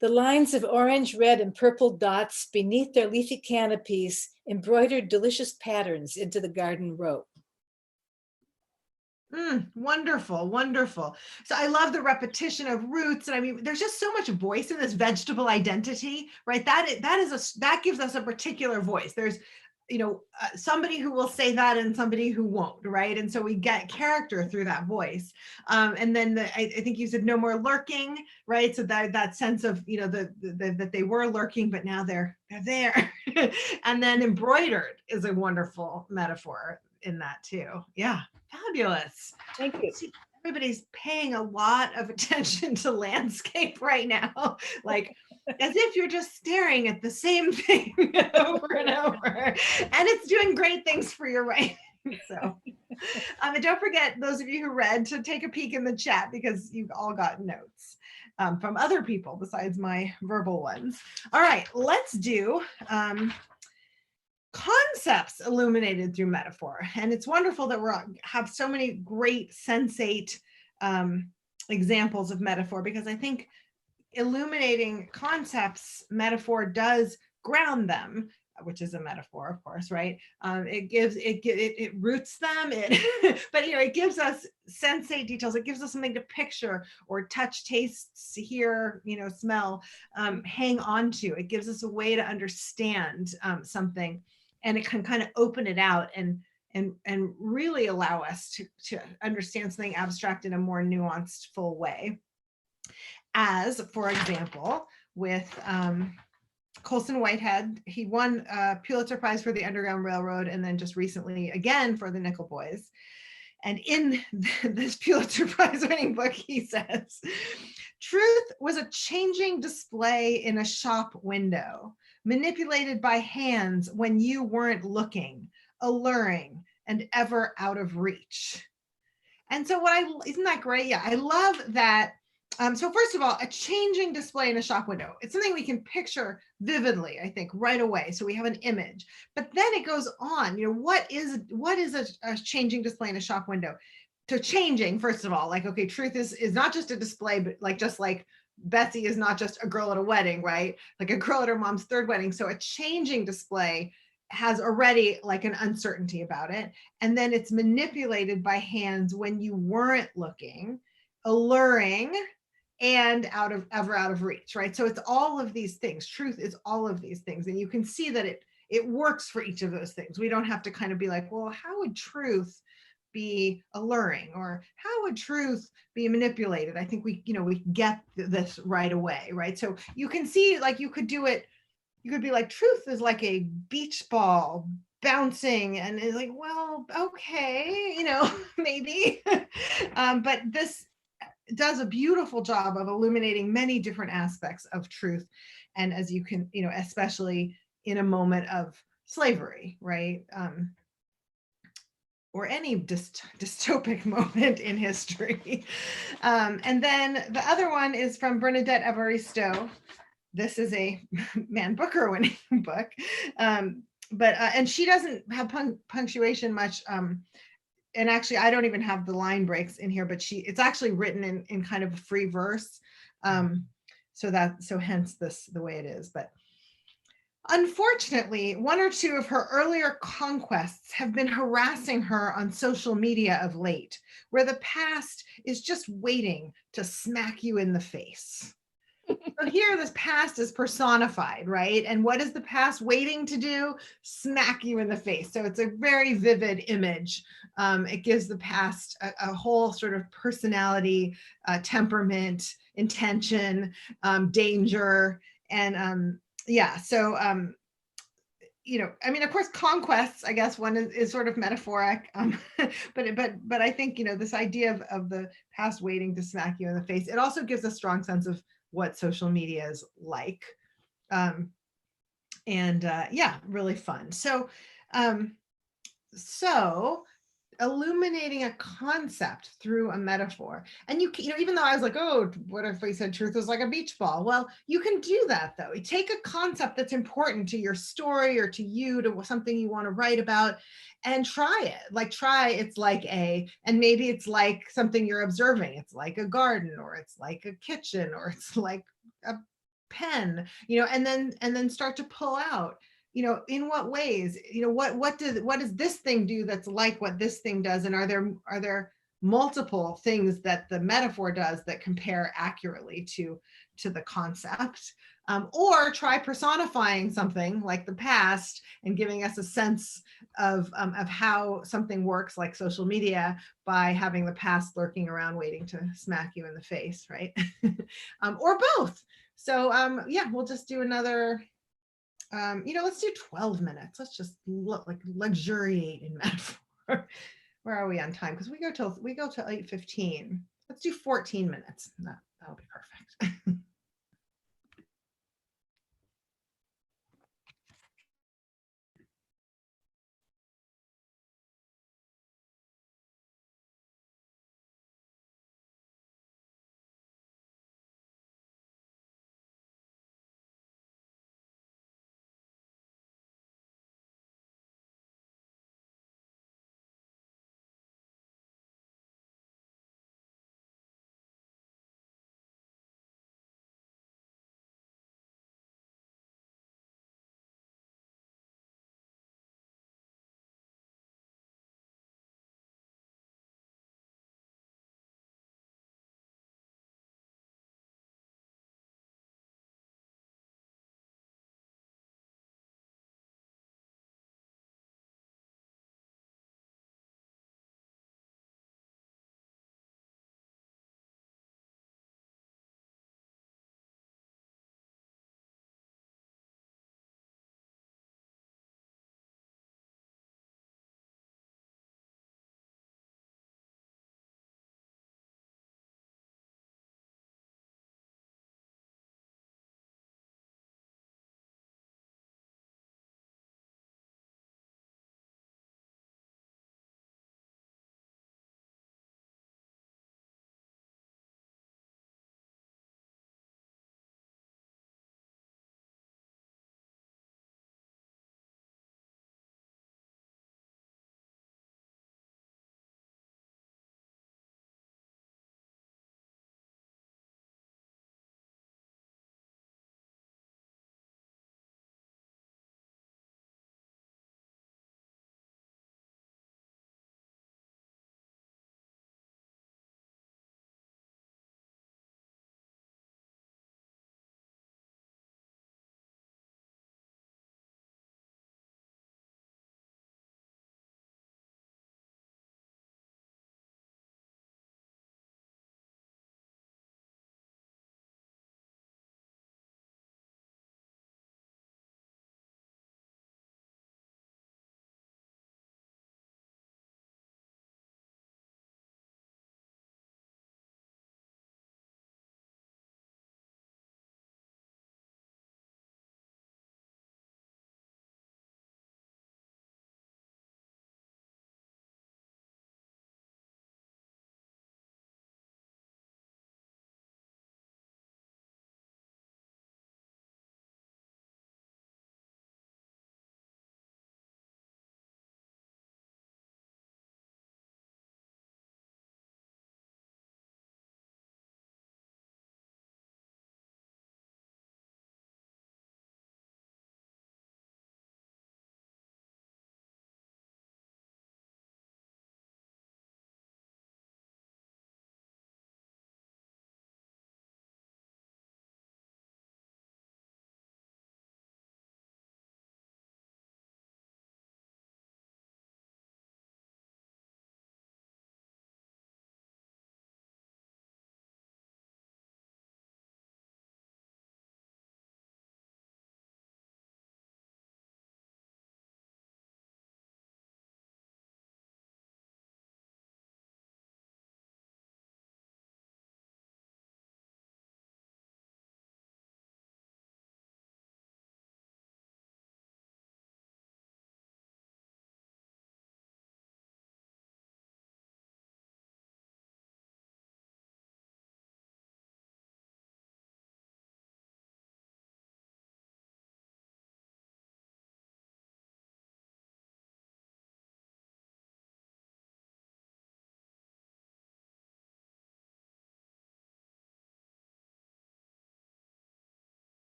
S10: The lines of orange, red, and purple dots beneath their leafy canopies embroidered delicious patterns into the garden row.
S1: Wonderful, wonderful. So I love the repetition of roots, and I mean, there's just so much voice in this vegetable identity, right? That gives us a particular voice. There's, somebody who will say that and somebody who won't, right? And so we get character through that voice. And then I think you said no more lurking, right? So that sense of, that they were lurking, but now they're there. And then embroidered is a wonderful metaphor in that too. Yeah, fabulous.
S10: Thank you.
S1: See, everybody's paying a lot of attention to landscape right now, like as if you're just staring at the same thing over and over, and it's doing great things for your writing. So, and don't forget, those of you who read, to take a peek in the chat, because you've all got notes from other people besides my verbal ones. All right, let's do concepts illuminated through metaphor. And it's wonderful that we have so many great sensate examples of metaphor, because I think illuminating concepts, metaphor does ground them, which is a metaphor, of course, right? It roots them, but it gives us sensate details. It gives us something to picture or touch, taste, hear, smell, hang on to. It gives us a way to understand something, and it can kind of open it out and really allow us to understand something abstract in a more nuanced, full way. As, for example, with Colson Whitehead, he won a Pulitzer Prize for the Underground Railroad, and then just recently again for the Nickel Boys. And in this Pulitzer Prize winning book, he says, "Truth was a changing display in a shop window, manipulated by hands when you weren't looking, alluring and ever out of reach." And so isn't that great? Yeah, I love that. So first of all, a changing display in a shop window. It's something we can picture vividly, I think, right away. So we have an image, but then it goes on, what is a changing display in a shop window? So changing, first of all, like, okay, truth is not just a display, but just like Betsy is not just a girl at a wedding, right? Like a girl at her mom's third wedding. So a changing display has already like an uncertainty about it. And then it's manipulated by hands when you weren't looking, alluring, and ever out of reach, right? So it's all of these things. Truth is all of these things. And you can see that it works for each of those things. We don't have to kind of be like, well, how would truth be alluring, or how would truth be manipulated? I think we get this right away, right? So you can see, like, you could be like, truth is like a beach ball bouncing, and it's like, well, okay, maybe. But this does a beautiful job of illuminating many different aspects of truth. And as you can, especially in a moment of slavery, right? Or any dystopic moment in history. And then the other one is from Bernadette Evaristo. This is a Man Booker winning book. And she doesn't have punctuation much. and actually I don't even have the line breaks in here, but it's actually written in kind of a free verse. So hence the way it is. But unfortunately, one or two of her earlier conquests have been harassing her on social media of late, where the past is just waiting to smack you in the face. So here, this past is personified, right? And what is the past waiting to do? Smack you in the face. So it's a very vivid image. It gives the past a whole sort of personality, temperament, intention, danger, and yeah. So I mean, of course, conquests, I guess one is sort of metaphoric, but I think, this idea of the past waiting to smack you in the face, it also gives a strong sense of what social media is like. Yeah, really fun. So illuminating a concept through a metaphor. And even though I was like, oh, what if we said truth was like a beach ball? Well, you can do that though. You take a concept that's important to your story or to you, to something you want to write about, and try it. It's like and maybe it's like something you're observing. It's like a garden, or it's like a kitchen, or it's like a pen, and then start to pull out, in what ways, what does this thing do that's like what this thing does? And are there multiple things that the metaphor does that compare accurately to the concept? Or try personifying something like the past and giving us a sense of how something works, like social media, by having the past lurking around waiting to smack you in the face, right? Or both. So yeah, we'll just do another, let's do 12 minutes. Let's just luxuriate in metaphor. Where are we on time? Because we go till 8:15. Let's do 14 minutes. That'll be perfect.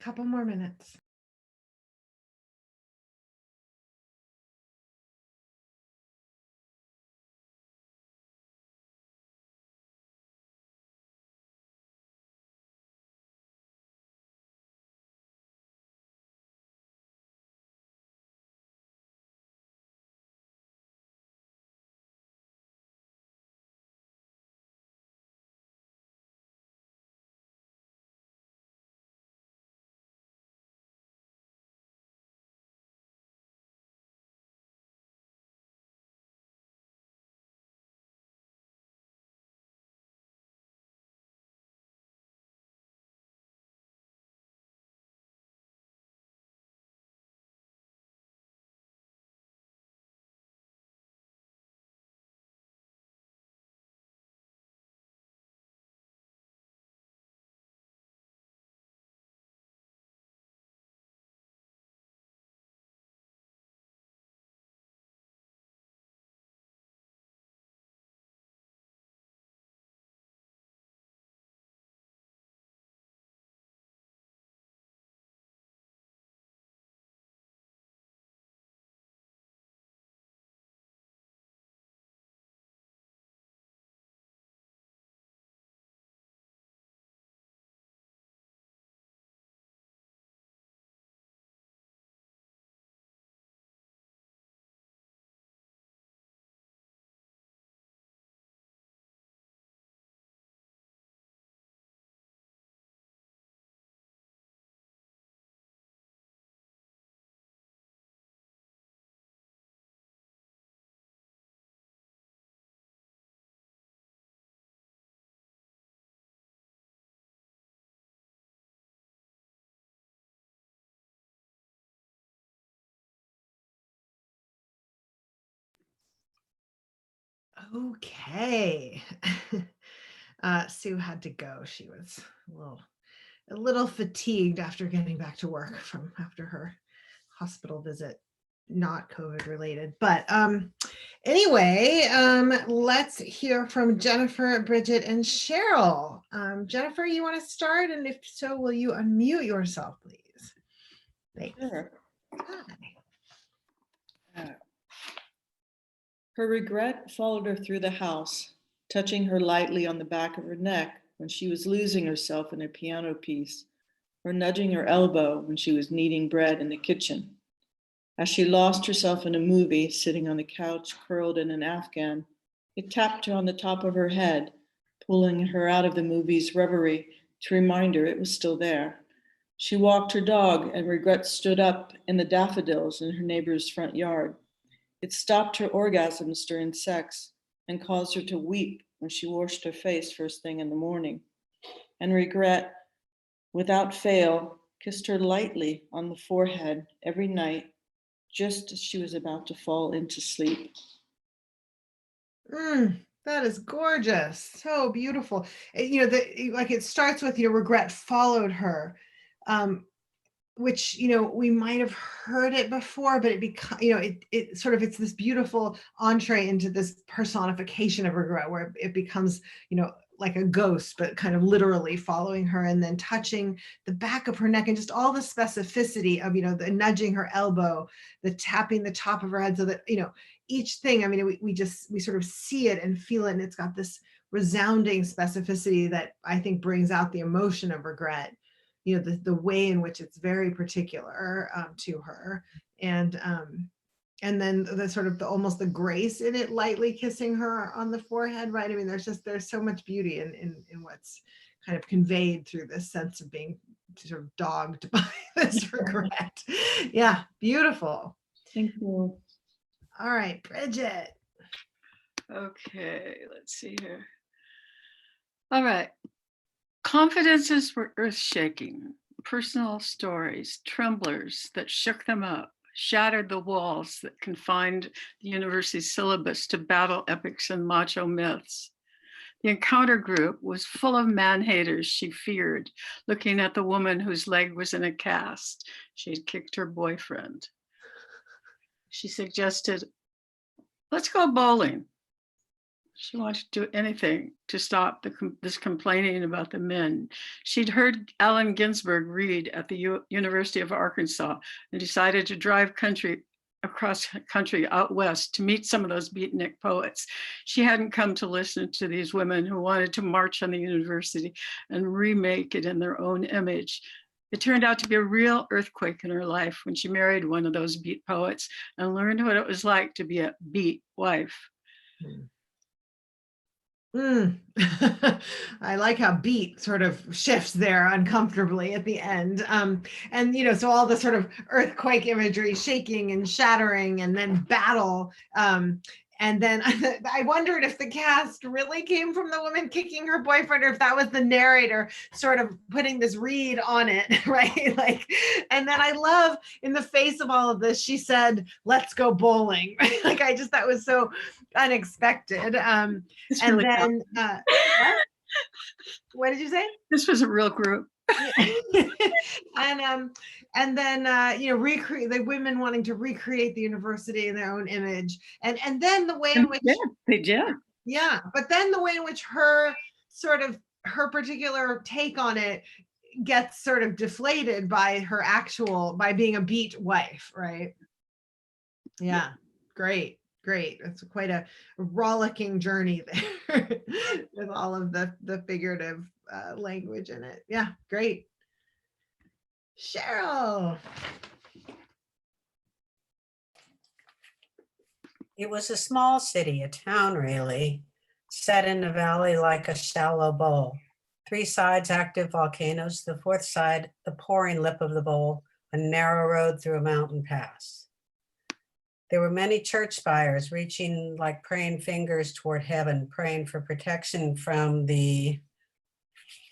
S1: Couple more minutes. Okay. Sue had to go. She was a little fatigued after getting back to work from after her hospital visit, not COVID related. But anyway, let's hear from Jennifer, Bridget, and Cheryl. Jennifer, you want to start? And if so, will you unmute yourself, please? Thanks.
S7: Sure.
S1: Hi.
S7: Her regret followed her through the house, touching her lightly on the back of her neck when she was losing herself in a piano piece, or nudging her elbow when she was kneading bread in the kitchen. As she lost herself in a movie, sitting on the couch, curled in an afghan, it tapped her on the top of her head, pulling her out of the movie's reverie to remind her it was still there. She walked her dog, and regret stood up in the daffodils in her neighbor's front yard. It stopped her orgasms during sex and caused her to weep when she washed her face first thing in the morning. And regret, without fail, kissed her lightly on the forehead every night, just as she was about to fall into sleep.
S1: That is gorgeous. So beautiful. Like it starts with, regret followed her. Which we might have heard it before, but it sort of, it's this beautiful entree into this personification of regret, where it becomes like a ghost, but kind of literally following her, and then touching the back of her neck, and just all the specificity of the nudging her elbow, the tapping the top of her head, so that each thing, we sort of see it and feel it, and it's got this resounding specificity that I think brings out the emotion of regret. The way in which it's very particular to her, and then the sort of almost the grace in it, lightly kissing her on the forehead, right? There's so much beauty in what's kind of conveyed through this sense of being sort of dogged by this regret. Yeah, beautiful.
S7: Thank you.
S1: All right, Bridget.
S5: Okay, let's see here. All right. Confidences were earth-shaking, personal stories, tremblers that shook them up, shattered the walls that confined the university's syllabus to battle epics and macho myths. The encounter group was full of man-haters she feared, looking at the woman whose leg was in a cast. She had kicked her boyfriend. She suggested, let's go bowling. She wanted to do anything to stop this complaining about the men. She'd heard Allen Ginsberg read at the University of Arkansas and decided to drive across country out west to meet some of those beatnik poets. She hadn't come to listen to these women who wanted to march on the university and remake it in their own image. It turned out to be a real earthquake in her life when she married one of those beat poets and learned what it was like to be a beat wife.
S1: I like how beat sort of shifts there uncomfortably at the end. And, so all the sort of earthquake imagery, shaking and shattering, and then battle. And then I wondered if the cast really came from the woman kicking her boyfriend, or if that was the narrator sort of putting this read on it, right? And then I love, in the face of all of this, she said, "Let's go bowling." That was so unexpected. And really then, what did you say?
S5: This was a real group.
S1: And then recreate the women wanting to recreate the university in their own image, and then the way in which
S5: they did,
S1: but then the way in which her particular take on it gets sort of deflated by by being a beat wife, right? Great. It's quite a rollicking journey there with all of the figurative language in it. Yeah, great. Cheryl.
S6: It was a small city, a town really, set in a valley like a shallow bowl. 3 sides active volcanoes, the 4th side the pouring lip of the bowl, a narrow road through a mountain pass. There were many church spires reaching like praying fingers toward heaven, praying for protection from the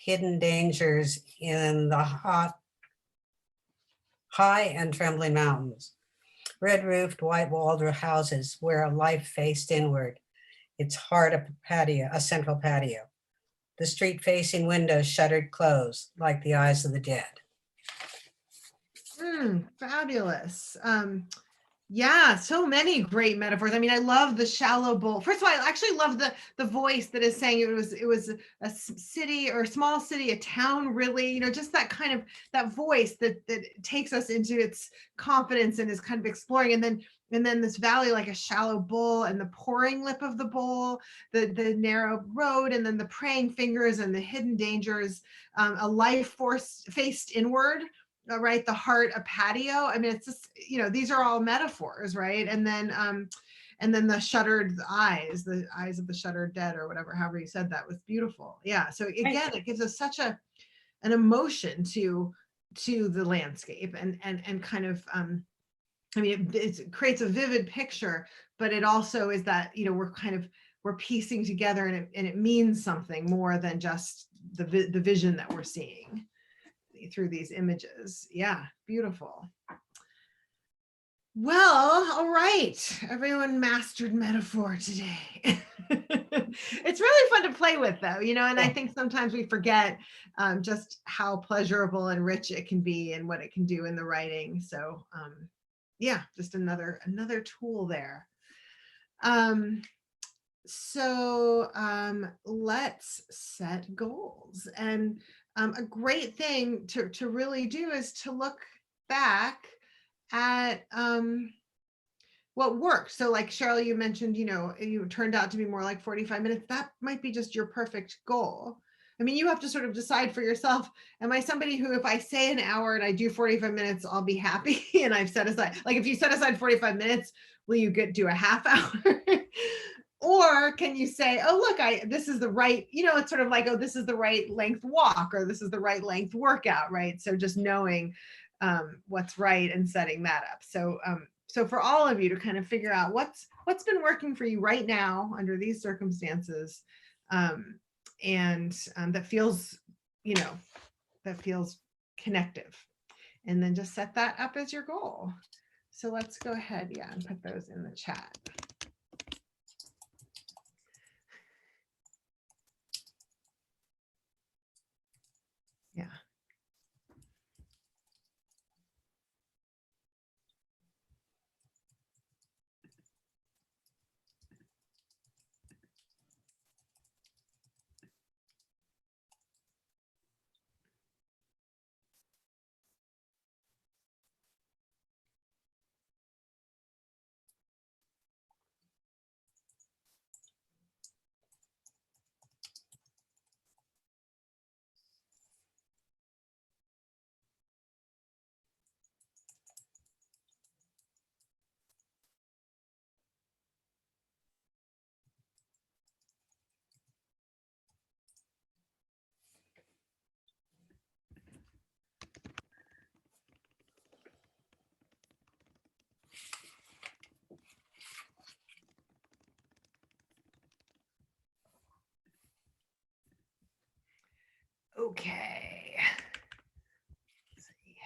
S6: hidden dangers in the high and trembling mountains. Red-roofed, white-walled houses where life faced inward, its heart a central patio. The street-facing windows shuttered closed, like the eyes of the dead.
S1: Fabulous. Yeah, so many great metaphors. I mean, I love the shallow bowl. First of all, I actually love the voice that is saying it was a city or a small city, a town, really, just that kind of that voice that takes us into its confidence and is kind of exploring. And then this valley like a shallow bowl, and the pouring lip of the bowl, the narrow road, and then the praying fingers and the hidden dangers, a life force faced inward. Right, the heart a patio. I mean, it's just, these are all metaphors, right? And then the shuttered eyes, the eyes of the shuttered dead, or whatever, however you said that, was beautiful. Yeah. So again, it gives us such an emotion to the landscape, and kind of I mean, it creates a vivid picture, but it also is that, we're piecing together, and it means something more than just the vision that we're seeing through these images. Yeah, beautiful. Well, all right. Everyone mastered metaphor today. It's really fun to play with, though, and I think sometimes we forget just how pleasurable and rich it can be and what it can do in the writing. So yeah, just another tool there. So let's set goals. And a great thing to really do is to look back at what worked. So like Cheryl, you mentioned, you turned out to be more like 45 minutes. That might be just your perfect goal. I mean, you have to sort of decide for yourself, am I somebody who, if I say an hour and I do 45 minutes, I'll be happy? And I've set aside, like, if you set aside 45 minutes, will you do a half hour? Or can you say, oh, look, this is the right, it's sort of like, oh, this is the right length walk, or this is the right length workout, right? So just knowing what's right and setting that up. So for all of you to kind of figure out what's been working for you right now under these circumstances, and that feels, connective, and then just set that up as your goal. So let's go ahead, and put those in the chat. Yeah. Okay. Let's see.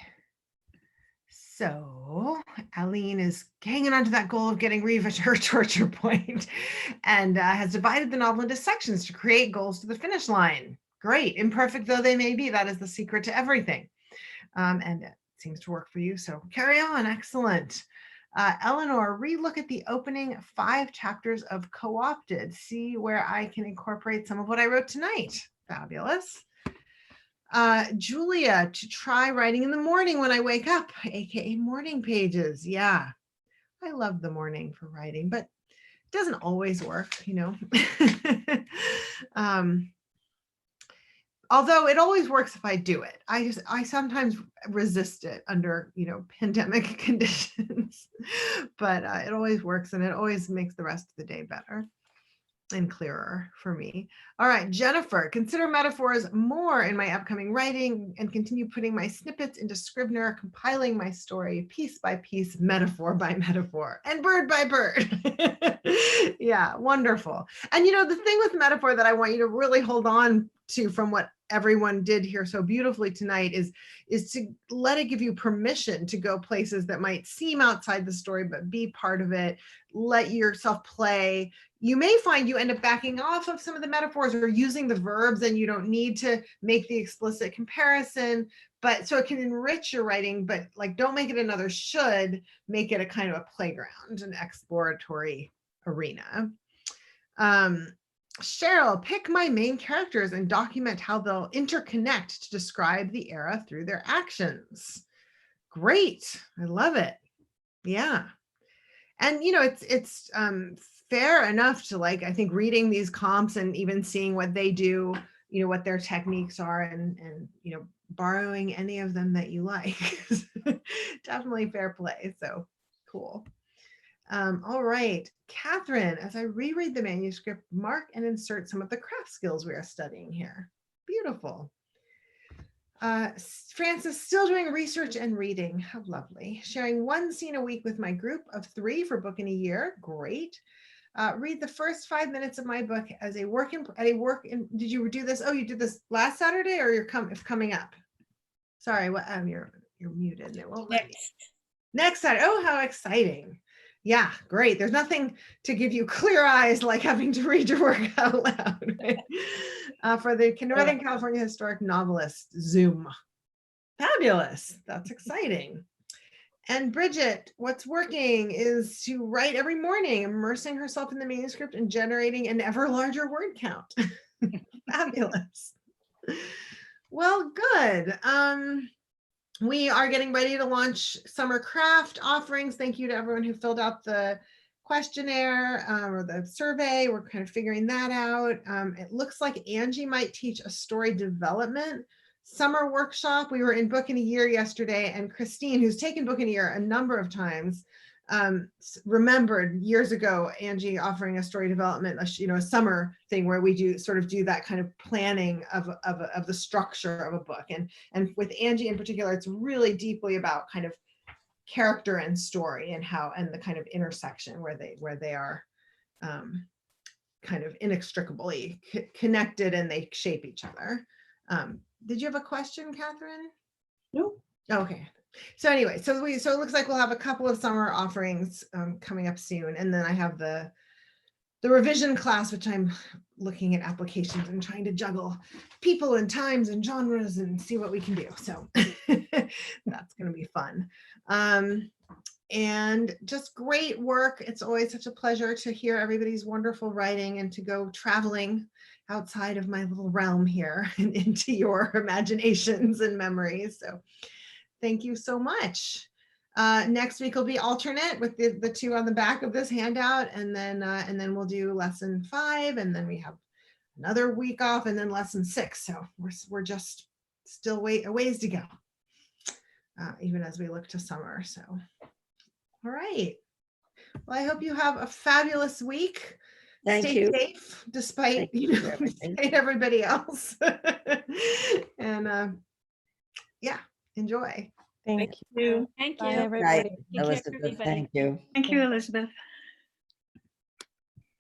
S1: So Aline is hanging on to that goal of getting Reva to her torture point and has divided the novel into sections to create goals to the finish line. Great. Imperfect though they may be, that is the secret to everything. And it seems to work for you. So carry on. Excellent. Eleanor, relook at the opening 5 chapters of Co-opted. See where I can incorporate some of what I wrote tonight. Fabulous. Julia, to try writing in the morning when I wake up, aka morning pages. Yeah, I love the morning for writing, but it doesn't always work, you know. Although it always works if I do it. I sometimes resist it under, you know, pandemic conditions, but it always works and it always makes the rest of the day better and clearer for me. All right, Jennifer, consider metaphors more in my upcoming writing and continue putting my snippets into Scrivener, compiling my story piece by piece, metaphor by metaphor, and bird by bird. Yeah, wonderful. And you know, the thing with metaphor that I want you to really hold on to from what everyone did here so beautifully tonight is to let it give you permission to go places that might seem outside the story, but be part of it. Let yourself play. You may find you end up backing off of some of the metaphors or using the verbs and you don't need to make the explicit comparison, but so it can enrich your writing, but like don't make it another should, make it a kind of a playground, an exploratory arena. Cheryl, pick my main characters and document how they'll interconnect to describe the era through their actions. Great, I love it. Yeah. And you know, it's fair enough to like, I think reading these comps and even seeing what they do, you know, what their techniques are and you know, borrowing any of them that you like. Definitely fair play. So cool. All right, Catherine, as I reread the manuscript, mark and insert some of the craft skills we are studying here. Beautiful. Frances, still doing research and reading. How lovely. Sharing 1 scene a week with my group of 3 for book in a year. Great. Read the first 5 minutes of my book as a work in, did you do this? Oh, you did this last Saturday or you're coming up? Sorry, what, you're muted. It won't let me. Next Saturday. Oh, how exciting. Yeah, great. There's nothing to give you clear eyes like having to read your work out loud. Right? For the Northern California Historic Novelist Zoom. Fabulous. That's exciting. And Bridget, what's working is to write every morning, immersing herself in the manuscript and generating an ever larger word count. Fabulous. Well, good. We are getting ready to launch summer craft offerings. Thank you to everyone who filled out the questionnaire or the survey. We're kind of figuring that out. It looks like Angie might teach a story development summer workshop. We were in Book in a Year yesterday, and Christine, who's taken Book in a Year a number of times, remembered years ago Angie offering a story development, a summer thing where we do that kind of planning of the structure of a book. And with Angie in particular, it's really deeply about kind of character and story and the kind of intersection where they are kind of inextricably connected and they shape each other. Did you have a question, Catherine?
S9: No.
S1: Okay. So anyway, so it looks like we'll have a couple of summer offerings coming up soon, and then I have the revision class, which I'm looking at applications and trying to juggle people and times and genres and see what we can do. So that's going to be fun. And just great work. It's always such a pleasure to hear everybody's wonderful writing and to go traveling outside of my little realm here and into your imaginations and memories. So thank you so much. Next week will be alternate with the 2 on the back of this handout, and then we'll do lesson 5, and then we have another week off, and then lesson 6. So we're just still a ways to go, even as we look to summer. So, all right. Well, I hope you have a fabulous week.
S2: Thank
S1: Stay
S2: you.
S1: safe despite despite everybody else, and yeah, enjoy.
S4: Thank you.
S5: Thank
S4: Bye,
S5: you.
S4: everybody.
S2: Right, Elizabeth, thank you.
S5: Thank you, Elizabeth.